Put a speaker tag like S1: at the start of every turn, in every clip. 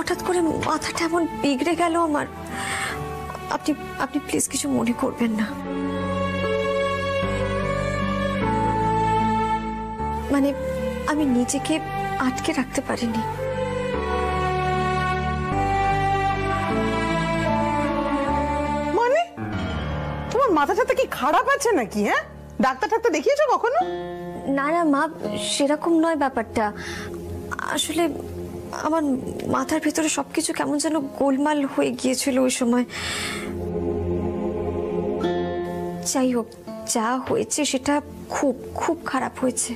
S1: হঠাৎ করে মাথাটা এমন বিগড়ে গেল আমার। আপনি আপনি প্লিজ কিছু মনে করবেন না। মানে আমি নিজেকে আটকে রাখতে পারিনি।
S2: মানে তোমার মাথাটা কি খারাপ আছে নাকি? হ্যাঁ, ডাক্তার টাক্তার দেখিয়েছো কখনো?
S1: না না মা, সেরকম নয় ব্যাপারটা। আসলে আমার মাথার ভেতরে সবকিছু কেমন যেন গোলমাল হয়ে গিয়েছিল ওই সময়। যাই হোক, যা হয়েছে সেটা খুব খুব খারাপ হয়েছে।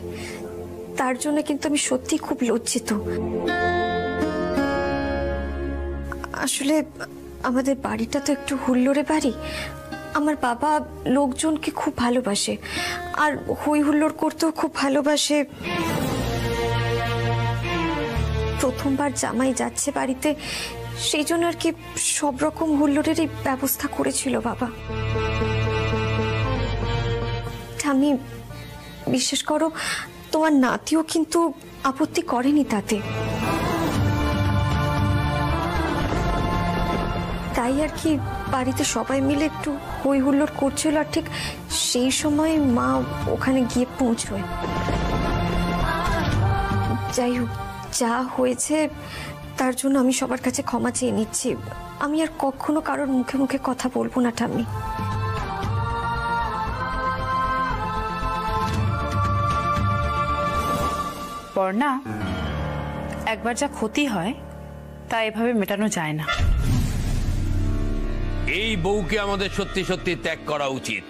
S1: তার জন্য কিন্তু আমি সত্যি খুব লজ্জিত। আসলে আমাদের বাড়িটা তো একটু হুল্লোড়ে বাড়ি। আমার বাবা লোকজনকে খুব ভালোবাসে আর হই হুল্লোড় করতেও খুব ভালোবাসে। প্রথমবার জামাই যাচ্ছে বাড়িতে, সেই জন্য আর কি সব রকম হুল্লোড়েরই ব্যবস্থা করেছিল বাবা। আমি বিশ্বাস করো, তোমার নাতিও কিন্তু আপত্তি করেনি তাতে। তাই আর কি বাড়িতে সবাই মিলে একটু হই হুল্লোড় করছিল, আর ঠিক সেই সময় মা ওখানে গিয়ে পৌঁছয়। যাই হোক, যা হয়েছে তার জন্য আমি সবার কাছে ক্ষমা চেয়ে নিচ্ছি। আমি আর কখনো কারোর মুখে মুখে কথা বলবো না ঠাম্মি।
S3: পর্ণা, একবার যা ক্ষতি হয় তা এভাবে মেটানো যায় না।
S4: এই বউকে আমাদের সত্যি সত্যি ত্যাগ করা উচিত।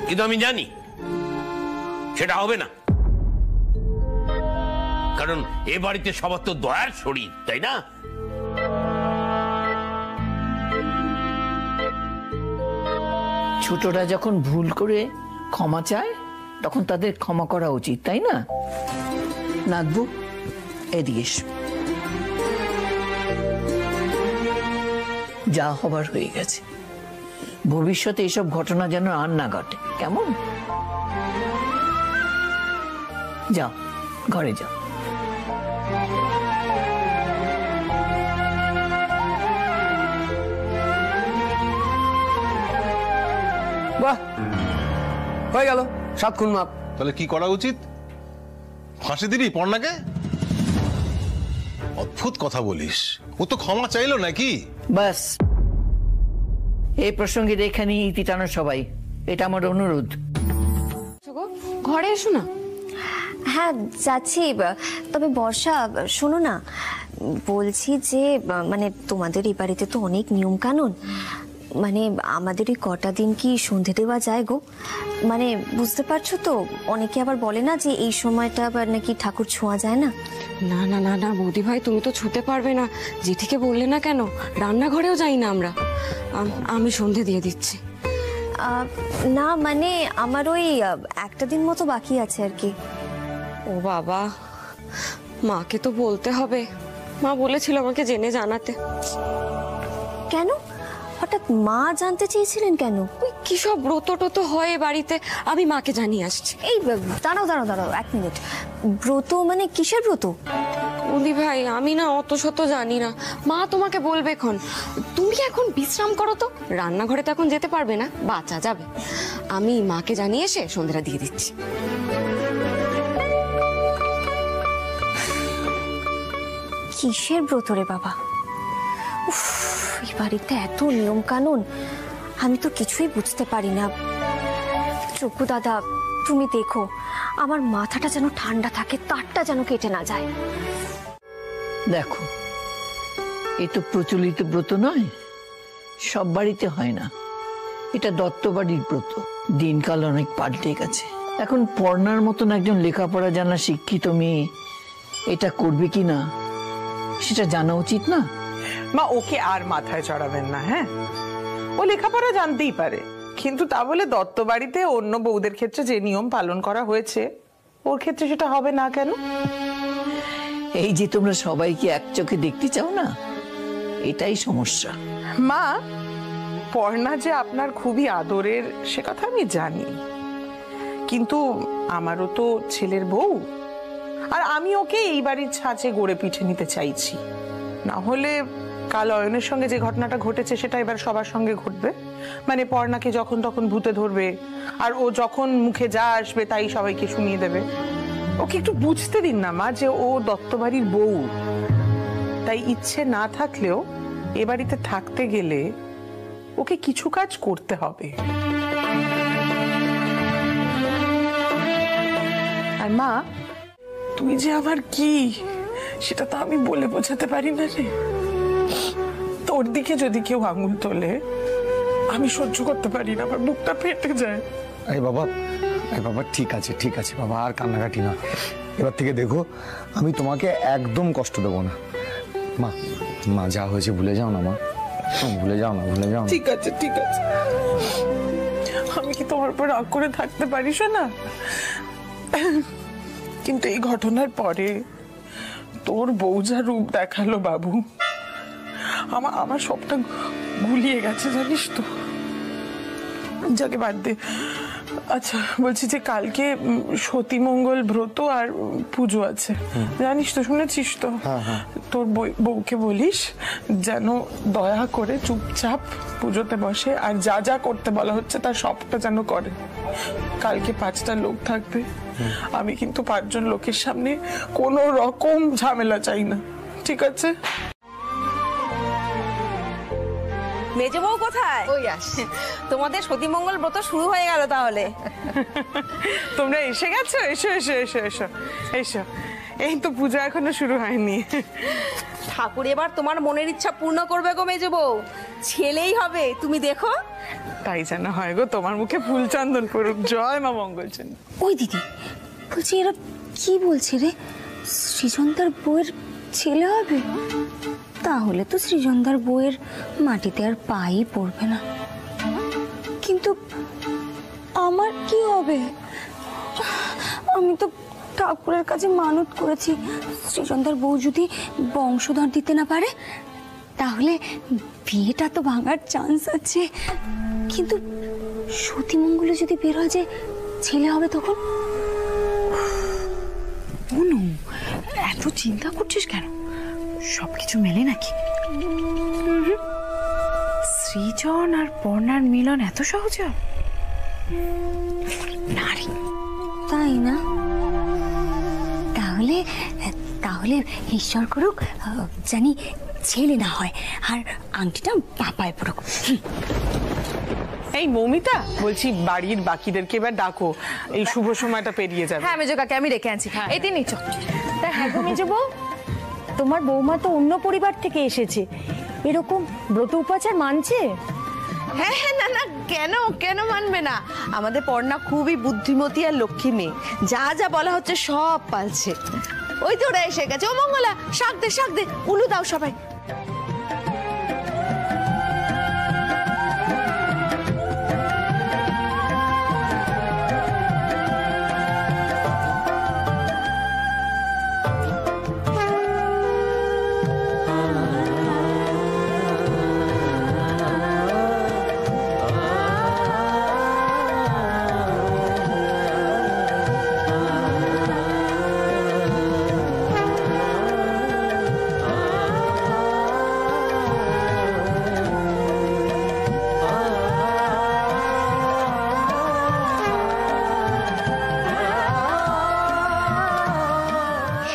S4: কিন্তু আমি জানি সেটা হবে না, কারণ এ বাড়িতে সবার তো দয়ার শরীর, তাই না?
S5: ছোটরা যখন ভুল করে ক্ষমা চায় তখন তাদের ক্ষমা করা উচিত, তাই না? নাগবু, এদিকে এসো। যা হবার হয়ে গেছে, ভবিষ্যতে এসব ঘটনা যেন আর না ঘটে, কেমন? যাও, ঘরে যাও।
S6: বাহ, হয়ে গেল 7 খুন মাপ।
S7: তাহলে কি করা উচিত? ফাঁসি দিবি পর্ণাকে? অদ্ভুত কথা বলিস। ও তো ক্ষমা চাইলো নাকি?
S5: বাস, এই প্রসঙ্গে এখানে ইতি টানো সবাই, এটা আমার অনুরোধ।
S8: ঘরে এসো না।
S1: হ্যাঁ যাচ্ছি, তবে বর্ষা শোনো না, বলছি যে মানে তোমাদের এই বাড়িতে তো অনেক নিয়ম কানুন, মানে আমাদের এই কটা দিন কি সন্ধে দেওয়া যায় গো? মানে বুঝতে পারছো তো, অনেকে আবার বলে না যে এই সময়টা আবার নাকি ঠাকুর ছোঁয়া যায় না।
S8: না না না না বৌদি ভাই, তুমি তো ছুতে পারবে না। জেঠিকে বললে না কেন? রান্নাঘরেও যাই না আমরা। আমি সন্ধে দিয়ে দিচ্ছি।
S1: না মানে আমার ওই একটা দিন মতো বাকি আছে আর কি।
S8: ও বাবা, মাকে তো বলতে হবে। মা বলেছিল আমাকে জেনে জানাতে।
S1: কেন হঠাৎ মা জানতে চেয়েছিলেন কেন?
S8: ওই কি সব ব্রত টত হয় বাড়িতে, আমি মাকে জানিয়ে আসছি।
S1: এই দাঁড়াও দাঁড়াও দাঁড়াও 1 মিনিট। ব্রত মানে কিসের ব্রত?
S8: বৌদি ভাই, আমি না অত শত জানি না। মা তোমাকে বলবে এখন। তুমি এখন বিশ্রাম করো তো, রান্নাঘরে তো এখন যেতে পারবে না, বাচ্চা যাবে। আমি মাকে জানিয়ে এসে সন্ধ্যাটা দিয়ে দিচ্ছি।
S1: কিসের ব্রত রে বাবা? উফ, এই বাড়িতে এত নিয়ম কানুন, আমি তো কিছুই বুঝতে পারি না। চকু দাদা, তুমি দেখো আমার মাথাটা যেন ঠান্ডা থাকে, তারটা যেন কেটে না যায়।
S5: দেখো, এ তো প্রচলিত ব্রত নয়, সব বাড়িতে হয় না। এটা দত্ত বাড়ির ব্রত। দিনকাল অনেক পাল্টে গেছে। এখন পর্ণার মতন একজন লেখাপড়া জানা শিক্ষিত মেয়ে এটা করবে কি না সেটা জানা উচিত না?
S2: মা, ওকে আর মাথায় চড়াবেন না। হ্যাঁ, ও লেখাপড়া জানতেই পারে, কিন্তু তা বলে দত্ত বাড়িতে অন্য বউদের ক্ষেত্রে যে নিয়ম পালন করা হয়েছে ওর ক্ষেত্রে সেটা হবে না কেন?
S5: এই যে তোমরা সবাইকে এক চোখে দেখতে চাও না, এটাই সমস্যা।
S2: মা, পর্ণা যে আপনার খুবই আদরের সে কথা আমি জানি, কিন্তু আমারও তো ছেলের বউ, আর আমি ওকে এই বাড়ির ছাঁচে গড়ে পিঠে নিতে চাইছি। না হলে কাল অয়নের সঙ্গে যে ঘটনাটা ঘটেছে সেটা এবার সবার সঙ্গে ঘটবে। মানে পর্ণাকে যখন তখন ভূতে ধরবে, আর ও যখন মুখে যা আসবে তাই সবাইকে শুনিয়ে দেবে। ওকে একটু বুঝতে দিন না মা যে ও দত্তবাড়ির বউ। তাই ইচ্ছে না থাকলেও এ বাড়িতে থাকতে গেলে ওকে কিছু কাজ করতে হবে। আর মা, তুই যে আমার কি সেটা তো আমি বলে বোঝাতে পারি না রে। তোর দিকে যদি কেউ আঙুল তোলে আমি সহ্য করতে পারি না, আমার বুকটা ফেটে যায়।
S9: আরে বাবা ঠিক আছে বাবা, আর কান্নাকাটি না। এবার থেকে দেখো আমি তোমাকে একদম কষ্ট দেবো না। মা যা হয়েছে ভুলে যাও না মা, ভুলে যাও না।
S2: ঠিক আছে আমি কি তোমার উপর রাগ করে থাকতে পারিস না? কিন্তু এই ঘটনার পরে তোর বউ যা রূপ দেখালো বাবু, আমার সবটা গুলিয়ে গেছে জানিস তো। যাকে বাদ দে। আচ্ছা বলছি যে কালকে সতীমঙ্গল ব্রত আর পুজো আছে, জানিস তো, শুনেছিস তো? তোর বউকে বলিস যেন দয়া করে চুপচাপ পুজোতে বসে, আর যা যা করতে বলা হচ্ছে তার সবটা যেন করে। কালকে 5টা লোক থাকবে, আমি কিন্তু 5 জন লোকের সামনে কোনো রকম ঝামেলা চাই না, ঠিক আছে?
S10: মেজে বউ কোথায়? ওই আসে। তোমাদের সতীমঙ্গল ব্রত শুরু হয়ে গেল তাহলে।
S2: তোমরা এসে গেছো? এসো এসো এসো এসো এসো। এই তো পূজা এখনো শুরু হয়নি।
S10: ঠাকুর এবার তোমার মনের ইচ্ছা পূর্ণ করবে গো মেজে বউ, ছেলেই হবে, তুমি দেখো।
S2: তাই যেন হয় গো, তোমার মুখে ফুল চন্দন পড়ুক। জয় মা মঙ্গলচন্দ্র।
S1: ওই দিদি বলছি, এরা কি বলছে রে? সৃজনদার বউয়ের ছেলে হবে? তাহলে তো সৃজনদার বউয়ের মাটিতে আর পাই পড়বে না। কিন্তু আমার কি হবে? আমি তো ঠাকুরের কাছে মানত করেছি, সৃজনদার বউ যদি বংশধর দিতে না পারে তাহলে বিয়েটা তো ভাঙার চান্স আছে। কিন্তু সতীমঙ্গলে যদি বের হয় যে ছেলে হবে, তখন
S3: অনু এত চিন্তা করছিস কেন? সবকিছু মেলে নাকি? সৃজন আর পর্ণার মিলন এত সহজ নারী,
S1: তাই না? তাহলে তাহলে ঈশ্বর করুক জানি ছেলে না হয়, আর আংটিটা পাপায় পড়ুক।
S2: এই মৌমিতা, বলছি বাড়ির বাকিদেরকে এবার ডাকো, এই শুভ সময়টা পেরিয়ে যাবে।
S3: হ্যাঁ মেজো কাকে আমি রেখে আনছি, এই দিনই চল।
S11: হ্যাঁ গো মেজো বউ, তোমার বৌমা তো অন্য পরিবার থেকে এসেছে, এরকম ব্রত উপাচার মানছে?
S10: হ্যাঁ হ্যাঁ, না না, কেন কেন মানবে না? আমাদের পর্ণা খুবই বুদ্ধিমতী আর লক্ষ্মী মেয়ে, যা যা বলা হচ্ছে সব পালছে। ওই তো ওরা এসে গেছে। ও মঙ্গলা, শাক দে, উলু দাও সবাই।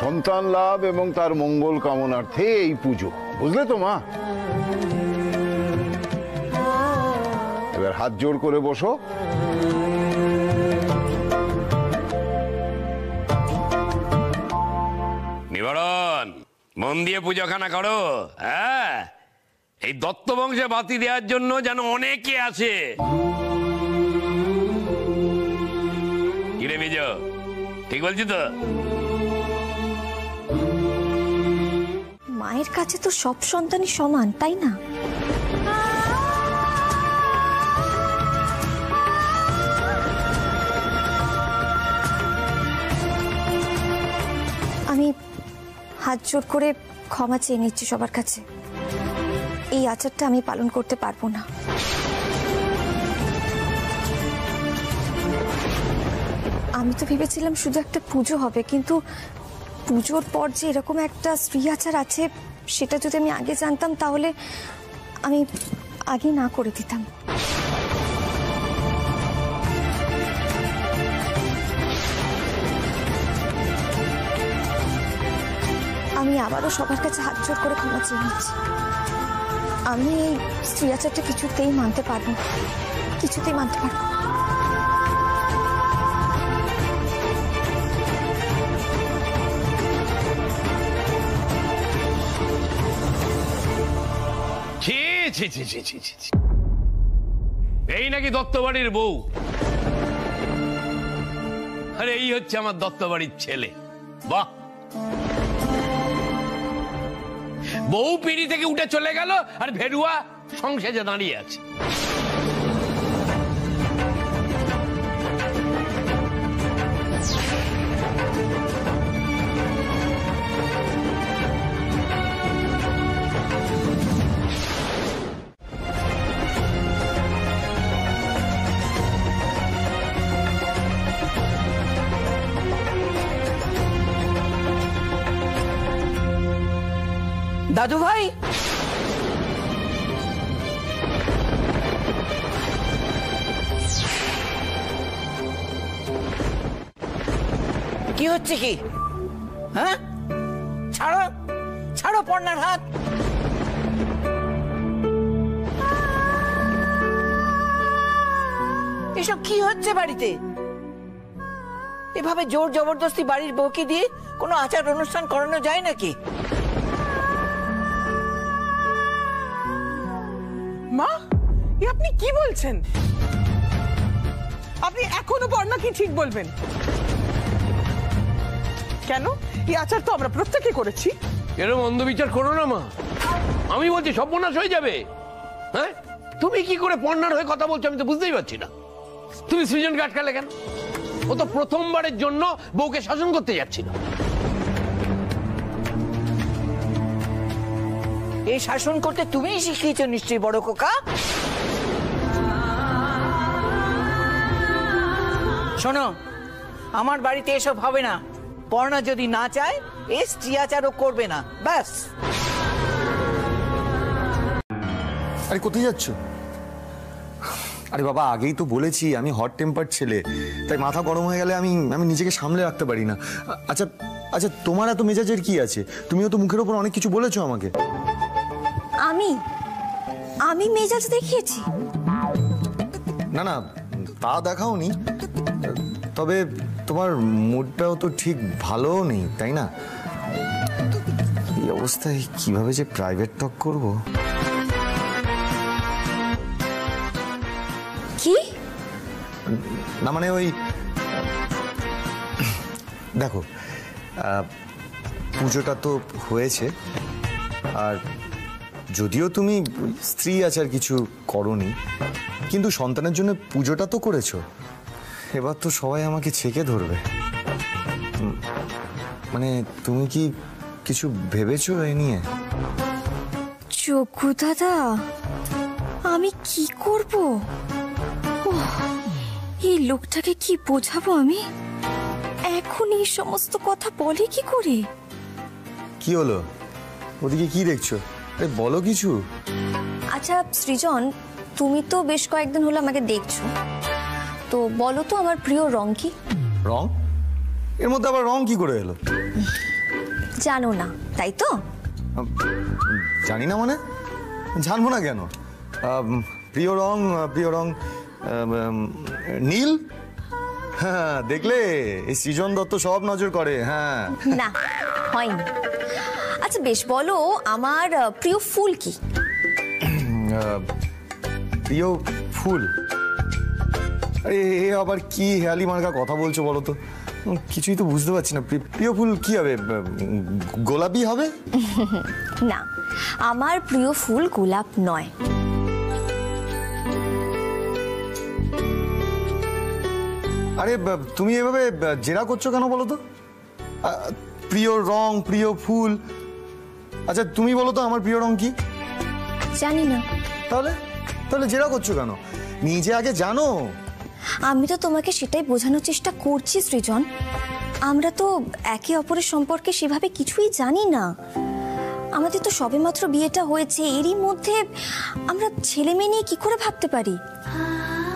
S12: সন্তান লাভ এবং তার মঙ্গল কামনার্থে এই পুজো, বুঝলে তো মা? এবার হাত জোড় করে বসো।
S4: নিবারণ, মন দিয়ে পুজোখানা করো। হ্যাঁ, এই দত্ত বংশে বাতি দেওয়ার জন্য যেন অনেকে আছে। কিরে বিজো, ঠিক বলছি তো?
S1: মায়ের কাছে তো সব সন্তানই সমান, তাই না? আমি হাত জোড় করে ক্ষমা চেয়ে নিচ্ছি সবার কাছে। এই আচারটা আমি পালন করতে পারবো না। আমি তো ভেবেছিলাম শুধু একটা পুজো হবে, কিন্তু পুজোর পর যে এরকম একটা স্ত্রী আচার আছে সেটা যদি আমি আগে জানতাম তাহলে আমি আগে না করে দিতাম। আমি আবারও সবার কাছে হাত জোর করে ক্ষমা চেয়ে নিচ্ছি। আমি এই স্ত্রী আচারটা কিছুতেই মানতে পারবো না, কিছুতেই মানতে পারবো না।
S4: ছি ছি ছি ছি ছি ছি ছি। এই নাকি দত্তবাড়ির বউ? আরে এই হচ্ছে আমার দত্তবাড়ির ছেলে। বাহ, বউ পিড়ি থেকে উঠে চলে গেল আর ভেরুয়া সংসারে দাঁড়িয়ে আছে।
S5: দাদু ভাই, কি হচ্ছে কি? হ্যাঁ, ছাড়ো ছাড়ো পর্ণার হাত। এসব কি হচ্ছে বাড়িতে? এভাবে জোর জবরদস্তি বাড়ির বউকে দিয়ে কোনো আচার অনুষ্ঠান করানো যায় নাকি?
S2: মা, এ আপনি কি বলছেন? আপনি এখনো পর্ণা কি ঠিক বলবেন? কেন? এই আচার তো আমরা প্রত্যেকে করেছি।
S4: এরকম অন্ধবিচার করো না মা। আমি বলছি সর্বনাশ হয়ে যাবে। হ্যাঁ, তুমি কি করে পর্ণার হয়ে কথা বলছো আমি তো বুঝতেই পারছি না। তুমি সৃজনকে আটকালে কেন? ও তো প্রথমবারের জন্য বউকে শাসন করতে যাচ্ছিল।
S5: এই শাসন করতে তুমিই শিখিয়েছো নিশ্চয়ই বড় খোকা। শোনো, আমার বাড়িতে এসব হবে না। পর্ণা যদি না চায় এই স্ত্রী আচারও করবে না, ব্যাস।
S9: আরে কোথায় যাচ্ছ? আরে বাবা, আগেই তো বলেছি আমি হট টেম্পার ছেলে, তাই মাথা গরম হয়ে গেলে আমি নিজেকে সামলে রাখতে পারি না। আচ্ছা আচ্ছা, তোমার এত মেজাজের কি আছে? তুমিও তো মুখের ওপর অনেক কিছু বলেছো আমাকে।
S1: আমি মেজাজ দেখিয়েছি?
S9: না না, তা দেখাওনি, তবে তোমার মুডটাও তো ঠিক ভালোও নেই, তাই না? এই অবস্থায় কিভাবে যে প্রাইভেট টক করব?
S1: কি
S9: না মানে ওই দেখো, পুজোটা তো হয়েছে, আর যদিও তুমি স্ত্রী আচার কিছু করনি, কিন্তু সন্তানের জন্য পুজোটা তো করেছো। এবার তো সবাই আমাকে ছেকে ধরবে। মানে তুমি কি কিছু ভেবেছো এ নিয়ে?
S1: যোগ্য দাদা, আমি কি করব? এই লোকটাকে কি বোঝাবো আমি? এখন এই সমস্ত কথা বলে কি করে?
S9: কি হলো? ওদিকে কি দেখছো? আরে বলো কিছু।
S1: আচ্ছা সৃজন, তুমি তো বেশ কয়েকদিন হলো আমাকে দেখছো, তো বলো তো আমার প্রিয় রং কি?
S9: রং? এর মধ্যে আবার রং কি করে এলো?
S1: জানো না তাই তো?
S9: জানি না মানে? জানবো না কেন? প্রিয় রং নীল। হ্যাঁ, দেখলে এই সৃজন দত্ত সব নজর করে। হ্যাঁ,
S1: না হয়নি। আচ্ছা বেশ, বলো আমার প্রিয় ফুল কি?
S9: প্রিয় ফুল? আরে এ আবার কি হেয়ালি মার্কা কথা বলছো বলো তো? কিছুই তো বুঝতে পারছি না। প্রিয় ফুল কি হবে? গোলাপি হবে?
S1: না, আমার প্রিয় ফুল গোলাপ নয়।
S9: আরে তুমি এভাবে জেরা করছো কেন বলো তো? প্রিয় রং, প্রিয় ফুল। আচ্ছা তুমি বলো তো আমার প্রিয় রং কি?
S1: জানি না।
S9: তাহলে জেরা করছো কেন? নিজে আগে জানো,
S1: আমি তো তোমাকে সেটাই বোঝানোর চেষ্টা করছি সৃজন। আমরা তো একে অপরের সম্পর্কে সেভাবে কিছুই জানি না। আমাদের তো সবেমাত্র বিয়েটা হয়েছে, এরই মধ্যে আমরা ছেলে মেয়ে নিয়ে কি করে ভাবতে পারি?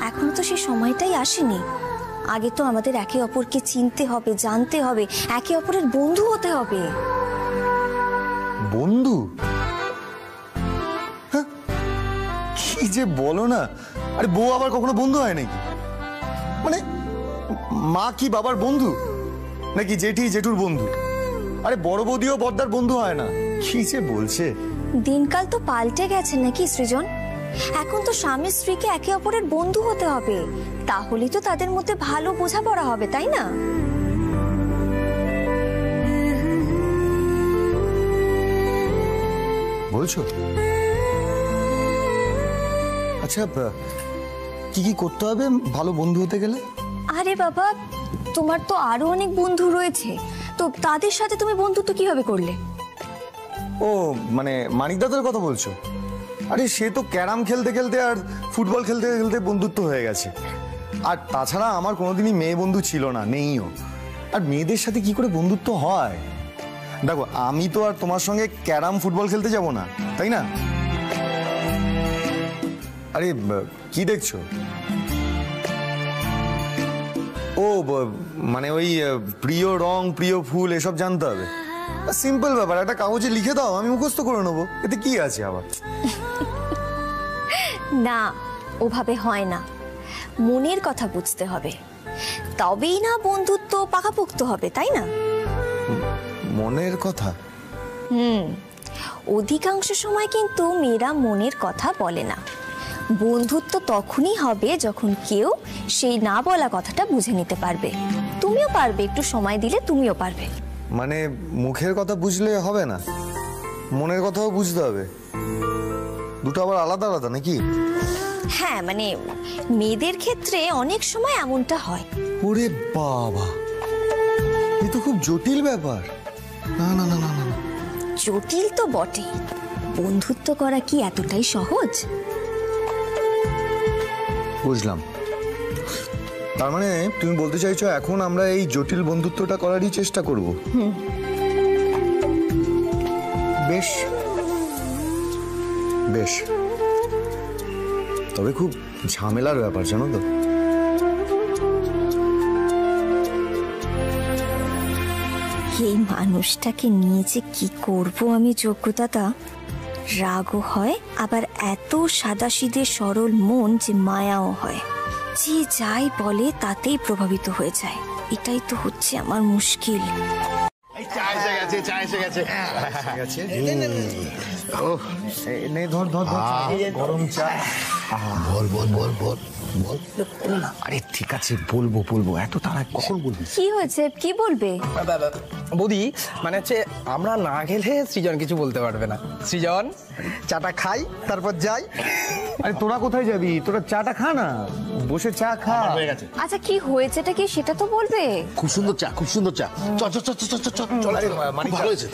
S1: এখনো তো সেই সময়টাই আসেনি। আগে তো আমাদের একে অপরকে চিনতে হবে, জানতে হবে, একে অপরের বন্ধু হতে হবে।
S9: বন্ধু? হ্যাঁ, কি যে বলো না। আরে বউ আবার কখনো বন্ধু হয় নাকি? মানে মা কি বাবার বন্ধু, নাকি জেঠি জেঠুর বন্ধু? আরে বড় বৌদিও বড়দার বন্ধু হয় না। কি যে বলছে।
S1: দিনকাল তো পাল্টে গেছে নাকি সৃজন? এখন তো স্বামী স্ত্রীকে একে অপরের বন্ধু হতে হবে, তাহলেই তো তাদের মধ্যে ভালো বোঝাপড়া হবে, তাই না?
S9: বলছো? আচ্ছা, কি কি করতে হবে ভালো বন্ধু হতে গেলে?
S1: আরে বাবা, তোমার তো আরো অনেক বন্ধু রয়েছে, তো তাদের সাথে তুমি বন্ধুত্ব কিভাবে করলে?
S9: ও মানে মানিকদাদের কথা বলছো? আরে সে তো ক্যারাম খেলতে খেলতে আর ফুটবল খেলতে খেলতে বন্ধুত্ব হয়ে গেছে। আর তাছাড়া আমার কোনোদিনই মেয়ে বন্ধু ছিল না, নেইও। আর মেয়েদের সাথে কি করে বন্ধুত্ব হয়? দেখো, আমি তো আর তোমার সঙ্গে ক্যারাম ফুটবল খেলতে যাব না, তাই না? আরে কি দেখছো? ও মানে ওই প্রিয় রং, প্রিয় ফুল এসব জানতে হবে? সিম্পল ব্যাপার, একটা কাগজে লিখে দাও, আমি মুখস্থ করে নেবো, এতে কি আছে আবার?
S1: না, ওভাবে হয় না। মনের কথা বুঝতে হবে, তবেই না বন্ধুত্ব পাকাপোক্ত হবে, তাই না?
S9: মনের কথা?
S1: অধিকাংশ সময় কিন্তু মেয়েরা মনের কথা বলে না। বন্ধুত্ব তখনই হবে যখন কেউ সেই না বলা কথাটা বুঝে নিতে পারবে। তুমিও পারবে, একটু সময় দিলে তুমিও পারবে।
S9: মানে মুখের কথা বুঝলে হবে না, মনের কথাও বুঝতে হবে? দুটো আবার আলাদা আলাদা নাকি?
S1: হ্যাঁ, মানে মেয়েদের ক্ষেত্রে অনেক সময় এমনটা হয়।
S9: ওরে বাবা, এ তো খুব জটিল ব্যাপার। না না না না না,
S1: জটিল তো বটেই, বন্ধুত্ব করা কি এতটাই সহজ?
S9: বুঝলাম। তার মানে তুমি বলতে চাইছো এখন আমরা এই জটিল বন্ধুত্বটা করারই চেষ্টা করব? বেশ বেশ, তবে খুব ঝামেলার ব্যাপার, জানো তো।
S1: এই মানুষটাকে নিয়ে যে কি করব আমি, যোগ্যতা রাগও হয়, আবার এত সাদাসিধে সরল মন যে মায়াও হয়। যে যাই বলে তাতেই প্রভাবিত হয়ে যায়, এটাই তো হচ্ছে আমার মুশকিল।
S12: চা এসে গেছে, চা এসে গেছে।
S9: ধর ধর ধর, গরম চা।
S6: বল বল বল বল বল।
S9: আরে ঠিক আছে, বলবো বলবো, এত তারা কখন বলবি?
S1: কি হয়েছে, কি বলবে?
S6: বৌদি, মানে হচ্ছে আমরা না গেলে সৃজন কিছু বলতে পারবে না। সৃজন, চাটা খাই তারপর যাই।
S9: আরে তোরা কোথায় যাবি? তোরা চাটা খা না, বসে চা খা।
S12: হয়ে গেছে।
S1: আচ্ছা, কি হয়েছেটা কি সেটা তো বলবে।
S12: খুব সুন্দর চা, খুব সুন্দর চা। চ চ চ চ চ চ চ, খুব ভালো হয়েছে।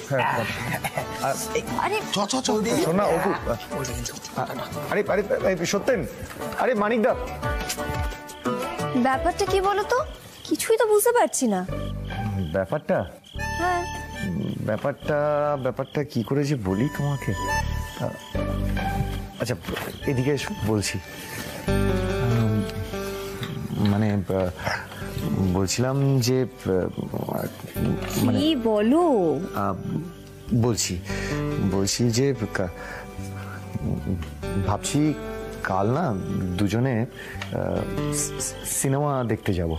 S1: আরে
S12: চ চ চ।
S9: শোন না অপু, আরে আরে সত্যেন, আরে মানিকদা,
S1: ব্যাপারটা কি বলো তো, কিছুই তো বুঝতে পারছি না।
S9: ব্যাপারটা
S1: হ্যাঁ,
S9: ব্যাপারটা কি করে যে বলি তোমাকে। আচ্ছা এদিকে এসো, বলছি। মানে বলছিলাম যে
S1: কি বলো?
S9: বলছি যে ভাবছি কাল না দুজনে সিনেমা দেখতে যাব।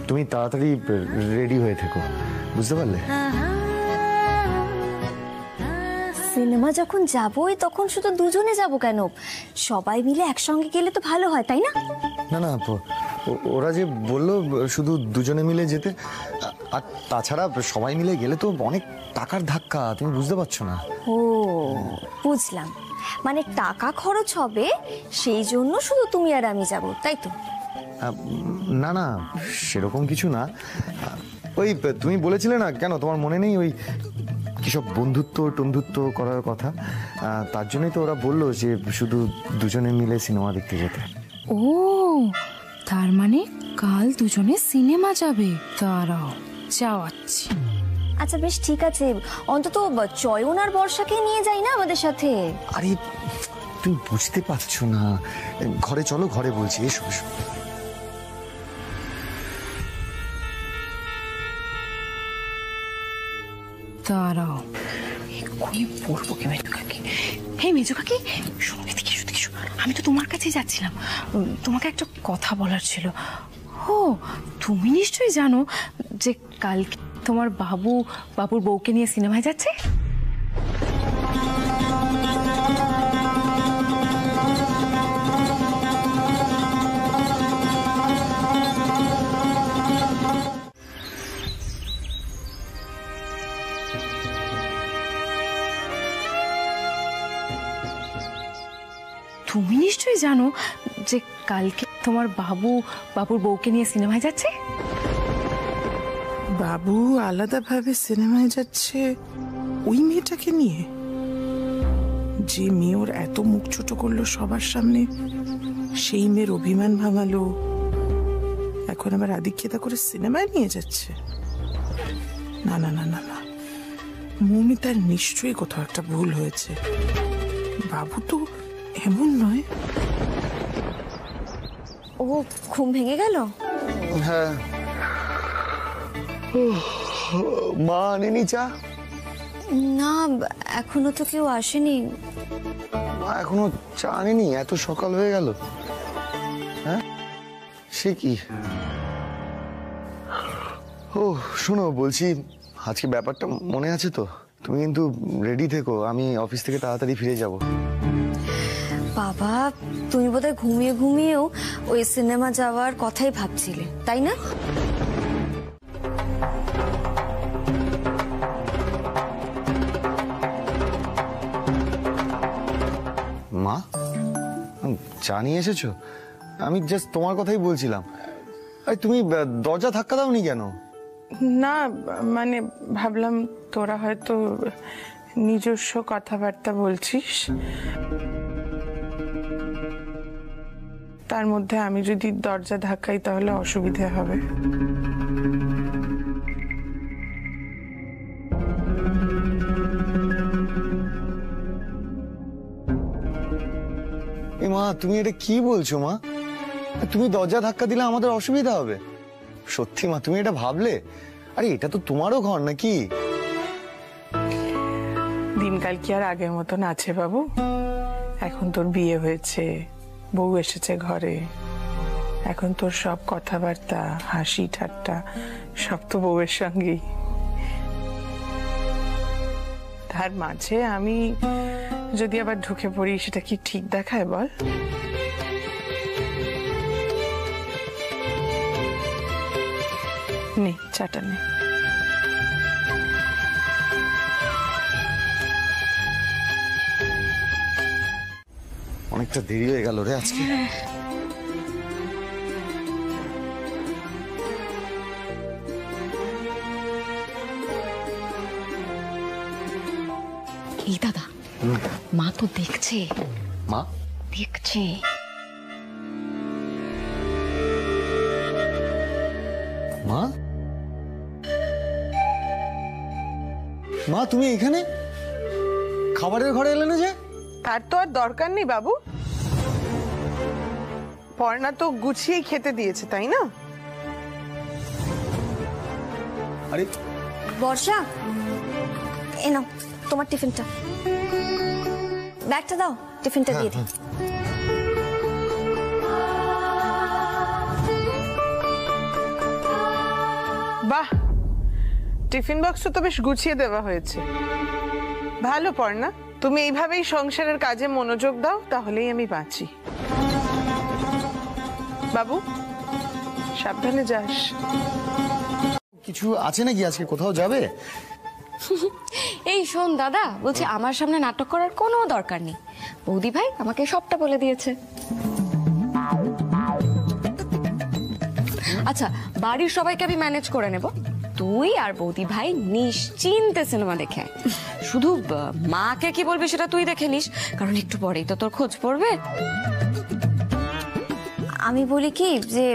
S9: তুমি তাড়াতাড়ি রেডি হয়ে থেকো, বুঝতে পারলে?
S1: সিনেমা যখন যাবই তখন শুধু দুজনে যাব কেন, সবাই মিলে একসঙ্গে গেলে তো ভালো হয়, তাই না?
S9: না না, ওরা যে বললো শুধু দুজনে মিলে যেতে, আর তাছাড়া সবাই মিলে গেলে তো অনেক টাকার ধাক্কা, তুমি বুঝতে পারছো না?
S1: ও বুঝলাম, মানে টাকা খরচ হবে সেই জন্য শুধু তুমি আর আমি যাব, তাই তো?
S9: না না, সেরকম কিছু না। ওই তুমি বলেছিলে না, কেন তোমার মনে নেই ওই কিসব বন্ধুত্ব টন্ধুত্ব করার কথা? তার জন্যই তো ওরা বললো যে শুধু দুজনে মিলে সিনেমা দেখতে যেতে।
S3: ও, তার মানে কাল দুজনে সিনেমা যাবে? দাঁড়াও, যাওয়াচ্ছি।
S1: আচ্ছা বেশ ঠিক আছে, অন্তত চয়ন আর বর্ষাকে নিয়ে যাই না আমাদের সাথে।
S9: আরে তুমি বুঝতে পারছো না, ঘরে চলো, ঘরে বলছি, এসো এসো।
S3: দাঁড়াও, এক্ষুনি বলবো কি মেজো কাকি। হে মেজো কাকি, শোনো, এদিকে এসো, এদিকে এসো। আমি তো তোমার কাছেই যাচ্ছিলাম, তোমাকে একটা কথা বলার ছিল। ও, তুমি নিশ্চয়ই জানো যে কালকে তোমার বাবুর বউকে নিয়ে সিনেমায় যাচ্ছে। তুমি নিশ্চয়ই জানো যে কালকে তোমার বাবুর বউকে নিয়ে সিনেমায় যাচ্ছে।
S2: বাবু আলাদাভাবে সিনেমায় যাচ্ছে ওই মেয়েটাকে নিয়ে, যে মেয়ে ওর এত মুখ ছোট করলো সবার সামনে, সেই মেয়ের অভিমান ভাঙালো, এখন আবার আদিক্ষেতা করে সিনেমায় নিয়ে যাচ্ছে। না না না না না, মৌমিতার নিশ্চয়ই কোথাও একটা ভুল হয়েছে। বাবু তো এমন নয়।
S1: ও, ঘুম ভেঙে গেল?
S9: হ্যাঁ। মা আনেনি চা?
S1: না, এখনো তো কেউ আসেনি।
S9: মা এখনো চা আনেনি? এত সকাল হয়ে গেল। হ্যাঁ, সে কি? ও শোনো, বলছি আজকে ব্যাপারটা মনে আছে তো? তুমি কিন্তু রেডি থেকো, আমি অফিস থেকে তাড়াতাড়ি ফিরে যাব।
S1: বাবা, তুমি বোধহয় ঘুমিয়ে ঘুমিয়েও ওই সিনেমা যাওয়ার কথাই ভাবছিলে, তাই না?
S9: মা, চা নিয়ে এসেছো? আমি জাস্ট তোমার কথাই বলছিলাম। আরে তুমি দরজা ধাক্কা দাওনি কেন?
S2: না মানে ভাবলাম তোরা হয়তো নিজস্ব কথাবার্তা বলছিস, তার মধ্যে আমি যদি দরজা ধাক্কাই তাহলে অসুবিধা হবে।
S9: মা তুমি এটা কি বলছো মা? তুমি দরজা ধাক্কা দিলে আমাদের অসুবিধা হবে? সত্যি মা, তুমি এটা ভাবলে? আরে এটা তো তোমারও ঘর নাকি?
S2: দিনকাল কি আর আগের মতন আছে বাবু? এখন তোর বিয়ে হয়েছে, বউ এসেছে ঘরে, এখন তোর সব কথাবার্তা হাসি ঠাট্টা সব তো বউয়ের সঙ্গেই। তার মাঝে আমি যদি আবার ঢুকে পড়ি, সেটা কি ঠিক দেখায় বল? নে চাটা নে।
S9: অনেকটা দেরি হয়ে গেল রে আজকে।
S8: এই দাদা, মা তো দেখছে।
S9: মা
S8: দেখছে?
S9: মা, মা তুমি এখানে? খাবারের ঘরে এলে না যে?
S2: তার তো আর দরকার নেই বাবু, পর্ণা তো গুছিয়ে খেতে দিয়েছে, তাই না?
S9: আরে
S1: বর্ষা, এ নাও তোমার টিফিনটা, ব্যাগটা দাও, টিফিনটা দিয়ে দিই।
S2: বাহ, টিফিন বক্স তো বেশ গুছিয়ে দেওয়া হয়েছে। ভালো পর্ণা, তুমি এইভাবেই সংসারের কাজে মনোযোগ দাও, তাহলেই আমি বাঁচি। বাবু সাবধানে যাস।
S9: কিছু আছে নাকি? আজকে কোথাও যাবে?
S8: এই শোন দাদা, বলছি আমার সামনে নাটক করার কোনো দরকার নেই। বৌদি ভাই আমাকে সবটা বলে দিয়েছে। আচ্ছা, বাড়ির সবাইকে আমি ম্যানেজ করে নেব, তুই আর বৌদি ভাই নিশ্চিন্তে সিনেমা দেখে আয়। শুধু মাকে কি বলবি সেটা তুই দেখে নিস, কারণ একটু পরেই তো তোর খোঁজ পড়বে।
S1: আমি বলি কি যে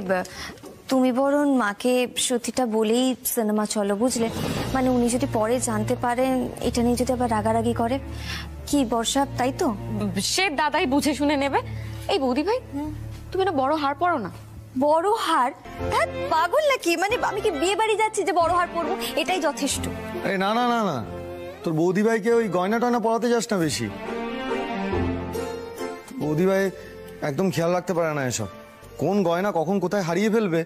S1: তুমি বরং মাকে সত্যিটা বলেই সিনেমা চলো, বুঝলে? মানে উনি যদি পরে জানতে পারেন এটা নিয়ে যদি আবার রাগারাগি করে, কি বর্ষা, তাই তো?
S8: সে দাদাই বুঝে শুনে নেবে। এই বৌদি ভাই, তুমি না বড় হার পরো না?
S1: বড় হার? হ্যাঁ, পাগল নাকি? মানে আমি কি বিয়ে বাড়ি যাচ্ছি যে বড় হার পরবো? এটাই যথেষ্ট।
S9: আরে না না না না, তোর বৌদি ভাইকে ওই গয়না টয়না পরাতে যাস না বেশি। বৌদি ভাই একদম খেয়াল রাখতে পারে না এসব, কোন গয়না কখন কোথায় হারিয়ে ফেলবে।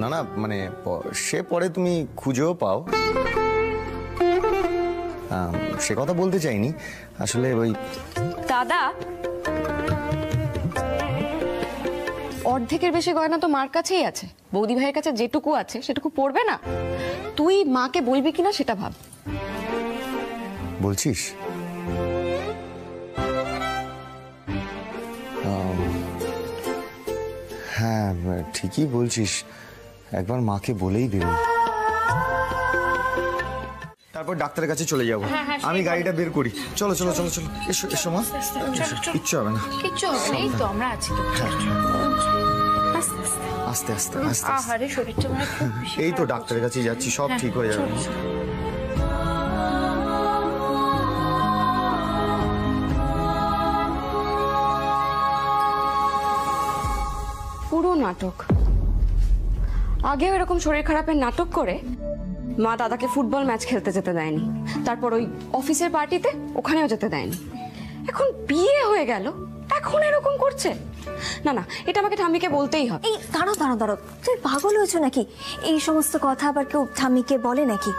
S9: না না, মানে সে পরে তুমি খুঁজেও পাও, সে কথা বলতে চাইনি আসলে। ওই
S8: দাদা, অর্ধেকের বেশি গয়না তো মার কাছেই আছে, বৌদি ভাইয়ের কাছে যেটুকু আছে সেটুকু পড়বে না। তুই মাকে বলবি কিনা সেটা ভাব।
S9: বলছিস? হ্যাঁ ঠিকই বলছিস, একবার মাকে বলেই দিল, তারপর ডাক্তারের কাছে চলে যাবো। আমি গাড়িটা বের করি, চলো চলো চলো চলো, এসো এসো মা, কিচ্ছু হবে না,
S3: কিচ্ছু হবে না, এই তো আমরা আছি তো।
S9: আস্তে আস্তে আস্তে,
S3: আহারে শরীরটা মানে খুব বেশি।
S9: এই তো ডাক্তারের কাছে যাচ্ছি, সব ঠিক হয়ে যাবে।
S8: পুরো নাটক। আগেও এরকম শরীর খারাপের নাটক করে মা দাদাকে ফুটবল ম্যাচ খেলতে যেতে দেয়নি, তারপর ওই অফিসের পার্টিতে ওখানেও যেতে দেয়নি। এখন বিয়ে হয়ে গেল, এখন এরকম করছে। না না, এটা আমাকে ঠাম্মিকে বলতেই হবে।
S1: এই দাঁড়াও দাঁড়াও দাঁড়াও, তুমি পাগল হয়েছো নাকি? এই সমস্ত কথা আবার কেউ ঠাম্মিকে বলে নাকি?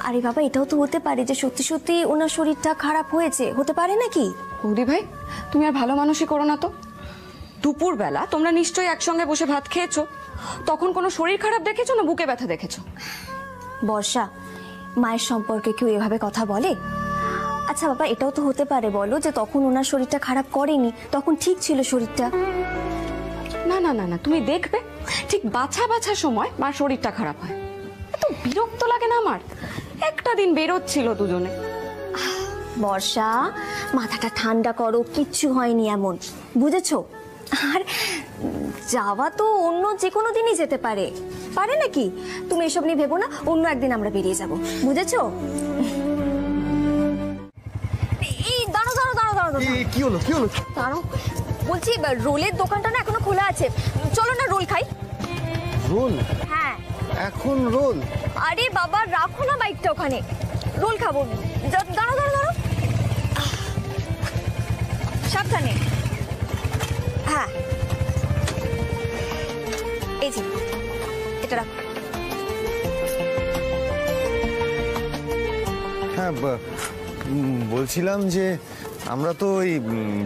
S1: আরে বাবা, এটাও তো হতে পারে যে সত্যি সত্যি ওনার শরীরটা খারাপ হয়েছে, হতে পারে নাকি?
S8: বৌদি ভাই, তুমি আর ভালো মানুষই করো না তো। দুপুর বেলা তোমরা নিশ্চয়ই একসঙ্গে বসে ভাত খেয়েছো, তখন কোনো শরীর খারাপ দেখেছো না বুকে ব্যথা দেখেছো?
S1: বর্ষা, মায়ের সম্পর্কে কেউ এভাবে কথা বলে? আচ্ছা বাবা, এটাও তো হতে পারে বলো যে তখন ওনার শরীরটা খারাপ করেনি, তখন ঠিক ছিল শরীরটা।
S8: না না না না, তুমি দেখবে ঠিক বাছা বাছা সময় মার শরীরটা খারাপ হয়। এত বিরক্ত লাগে না আমার। একটা দিন বেরোচ্ছিল দুজনে।
S1: বর্ষা, মাথাটা ঠান্ডা করো, কিচ্ছু হয়নি এমন, বুঝেছো? আর যাওয়া তো অন্য যে কোনো দিনই যেতে পারে, পারে নাকি? তুমি এসব নিয়ে ভেবো না, অন্য একদিন আমরা বেরিয়ে যাব, বুঝেছো? এই দাঁড়াও দাঁড়াও দাঁড়াও দাঁড়াও,
S9: কি হলো কি হলো?
S1: দাঁড়াও বলছি, রোলের দোকানটা না এখনো খোলা আছে, চলো না রোল খাই।
S9: রোল?
S1: হ্যাঁ
S9: এখন রোল?
S1: আরে বাবা, রাখো না বাইকটা ওখানে, রোল খাবো। দাঁড়াও দাঁড়াও দাঁড়াও, সাবধানে। হ্যাঁ এই যে এটা রাখো।
S9: হ্যাঁ বলছিলাম যে আমরা তো ওই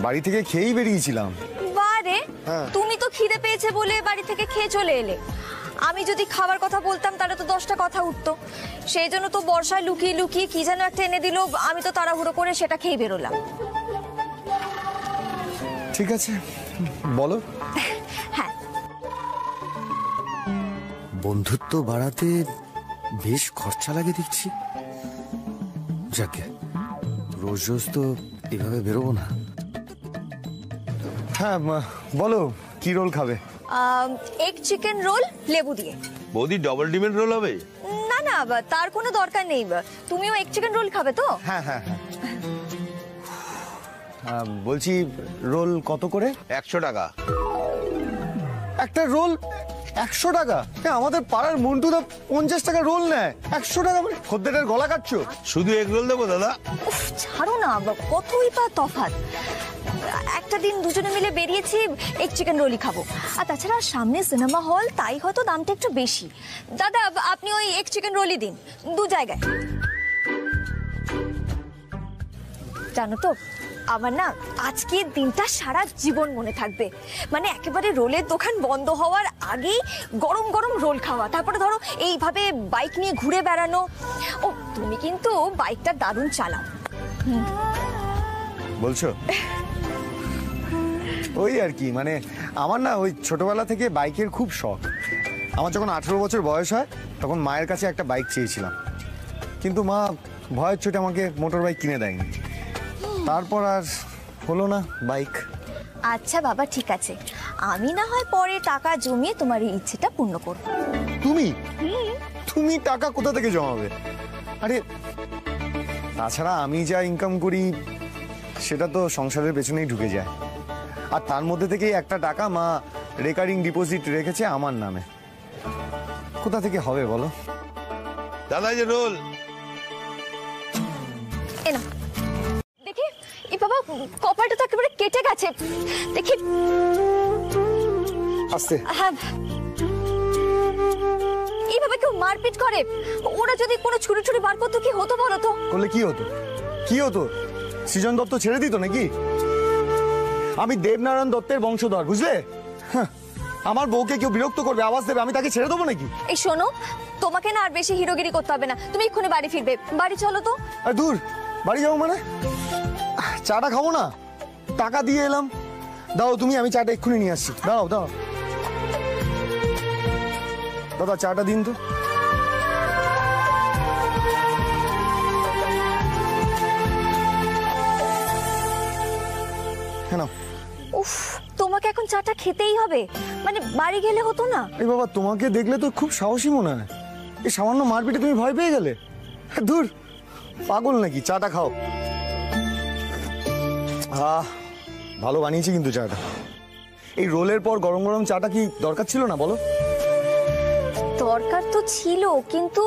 S9: বাড়ি থেকে খেয়েই বেরিয়েছিলাম।
S1: বারে, তুমি তো খিদে পেয়েছে বলে বাড়ি থেকে খেয়ে চলে এলে। আমি যদি খাবার কথা বলতাম তাহলে তো 10টা কথা উঠতো, সেই জন্য তো বর্ষায় লুকিয়ে লুকিয়ে কি যেন একটা এনে দিল, আমি তো তাড়াহুড়ো করে সেটা খেয়ে বেরোলাম।
S9: ঠিক আছে, বলো।
S1: হ্যাঁ,
S9: বন্ধুত্ব বাড়াতে বেশ খরচা লাগে দেখছি। যাকে রোজ রোজ তো এভাবে বেরোবো না। হ্যাঁ বলো, কি রোল খাবে?
S1: এগ চিকেন রোল লেবু দিয়ে।
S4: বৌদি ডবল ডিমের রোল হবে?
S1: না না, তার কোনো দরকার নেই, তুমিও এগ চিকেন রোল খাবে তো?
S9: হ্যাঁ হ্যাঁ হ্যাঁ। বলছি রোল কত করে?
S4: 100 টাকা
S9: একটা রোল। 100 টাকা? আমাদের পাড়ার মন্টুদা 50 টাকা রোল নেয়, 100 টাকা মানে খদ্দেরের গলা কাটছো?
S4: শুধু এগ রোল দেবো দাদা?
S1: উফ, ছাড়ো না, কতই বা তফাৎ। একটা দিন দুজনে মিলে বেরিয়েছি, এগ চিকেন রোলই খাবো। আর তাছাড়া সামনে সিনেমা হল, তাই হয়তো দামটা একটু বেশি। দাদা, আপনি ওই এগ চিকেন রোলই দিন, 2 জায়গায়। জানো তো, আমার না আজকের দিনটা সারা জীবন মনে থাকবে। মানে একেবারে রোলের দোকান বন্ধ হওয়ার আগেই গরম গরম রোল খাওয়া, তারপরে ধরো এইভাবে বাইক নিয়ে ঘুরে বেড়ানো। ও, তুমি কিন্তু বাইকটা দারুণ চালাও।
S9: বলছো? ওই আর কি, মানে আমার না ওই ছোটবেলা থেকে বাইকের খুব শখ। আমার যখন 18 বছর বয়স হয় তখন মায়ের কাছে একটা বাইক চেয়েছিলাম, কিন্তু মা ভয়ের চোটে আমাকে মোটর বাইক কিনে দেয়নি। তারপর আর হলো না বাইক।
S1: আচ্ছা বাবা, ঠিক আছে, আমি না হয় পরে টাকা জমিয়ে তোমার এই ইচ্ছেটা পূর্ণ করব।
S9: তুমি টাকা কোথা থেকে জমাবে? আরে তাছাড়া আমি যা ইনকাম করি সেটা তো সংসারের পেছনেই ঢুকে যায়, আর তার মধ্যে থেকেই একটা টাকা মা রেকারিং ডিপোজিট রেখেছে আমার নামে। কোথা থেকে হবে বলো?
S4: দাদা যে রোল
S1: দেখি, এই বাবা কপালটা তো একেবারে কেটে গেছে, দেখি।
S9: আস্তে।
S1: হ্যাঁ, এইভাবে কেউ মারপিট করে? ওরা যদি কোনো ছুরি ছুরি বার করতো কি হতো বলো তো?
S9: বললে কি হতো? কি হতো? সৃজন দত্ত ছেড়ে দিত নাকি? আমি দেবনারায়ণ দত্তের বংশধর, বুঝলে? আমার বউকে কেউ বিরক্ত করবে, আওয়াজ দেবে, আমি তাকে ছেড়ে দেবো নাকি?
S1: এই শোনো, তোমাকে না আর বেশি হিরোগিরি করতে হবে না, তুমি এক্ষুনি বাড়ি ফিরবে। বাড়ি চলো তো।
S9: দূর, বাড়ি যাবো মানে? চাটা খাবো না? টাকা দিয়ে এলাম, দাও তুমি, আমি চাটা এক্ষুনি নিয়ে আসছি। দাও দাও দাদা, চাটা দিন তো। হ্যাঁ,
S1: উফ, তোমাকে এখন চাটা খেতেই হবে, মানে বাড়ি গেলে হতো না?
S9: এই বাবা, তোমাকে দেখলে তো খুব সাহসী মনে হয়, এই সামান্য মারপিটে তুমি ভয় পেয়ে গেলে? দূর, পাগল নাকি? চাটা খাও। ভালো বানিয়েছি কিন্তু চাটা। এই রোলের পর গরম গরম চাটা কি দরকার ছিল না বলো?
S1: দরকার তো ছিল, কিন্তু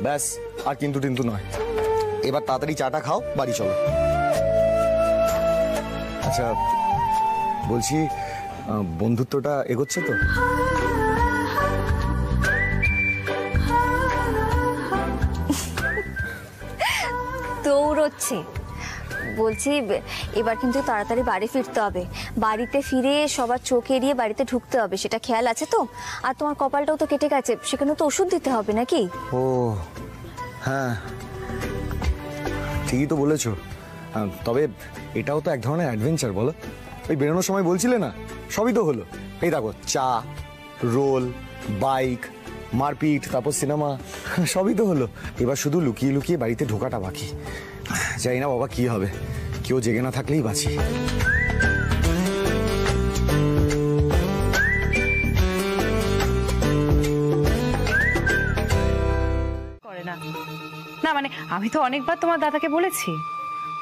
S9: ব্যাস, আর কিন্তু টিন্তু নয়। এবার তাড়াতাড়ি চাটা খাও, বাড়ি চলো। আচ্ছা বলছি, বন্ধুত্বটা এগোচ্ছে তো?
S1: দৌড়চ্ছে। বলছি এবার কিন্তু তাড়াতাড়ি বাড়ি ফিরতে হবে, বাড়িতে ফিরে সবার চোখ এড়িয়ে বাড়িতে ঢুকতে হবে, সেটা খেয়াল আছে তো? আর তোমার কপালটাও তো কেটে গেছে, সেখানে তো ওষুধ দিতে হবে নাকি?
S9: ও হ্যাঁ, ঠিকই তো বলেছো। তবে এটাও তো এক ধরনের অ্যাডভেঞ্চার, বলো? ওই বেরোনোর সময় বলছিলে না, সবই তো হলো। এই দেখো, চা, রোল, বাইক, মারপিট, তারপর সিনেমা, সবই তো হলো। এবার শুধু লুকিয়ে লুকিয়ে বাড়িতে ঢোকাটা বাকি। জানি না বাবা কি হবে, কেউ জেগে না থাকলেই বাঁচি।
S3: করে না না, মানে আমি তো অনেকবার তোমার দাদাকে বলেছি,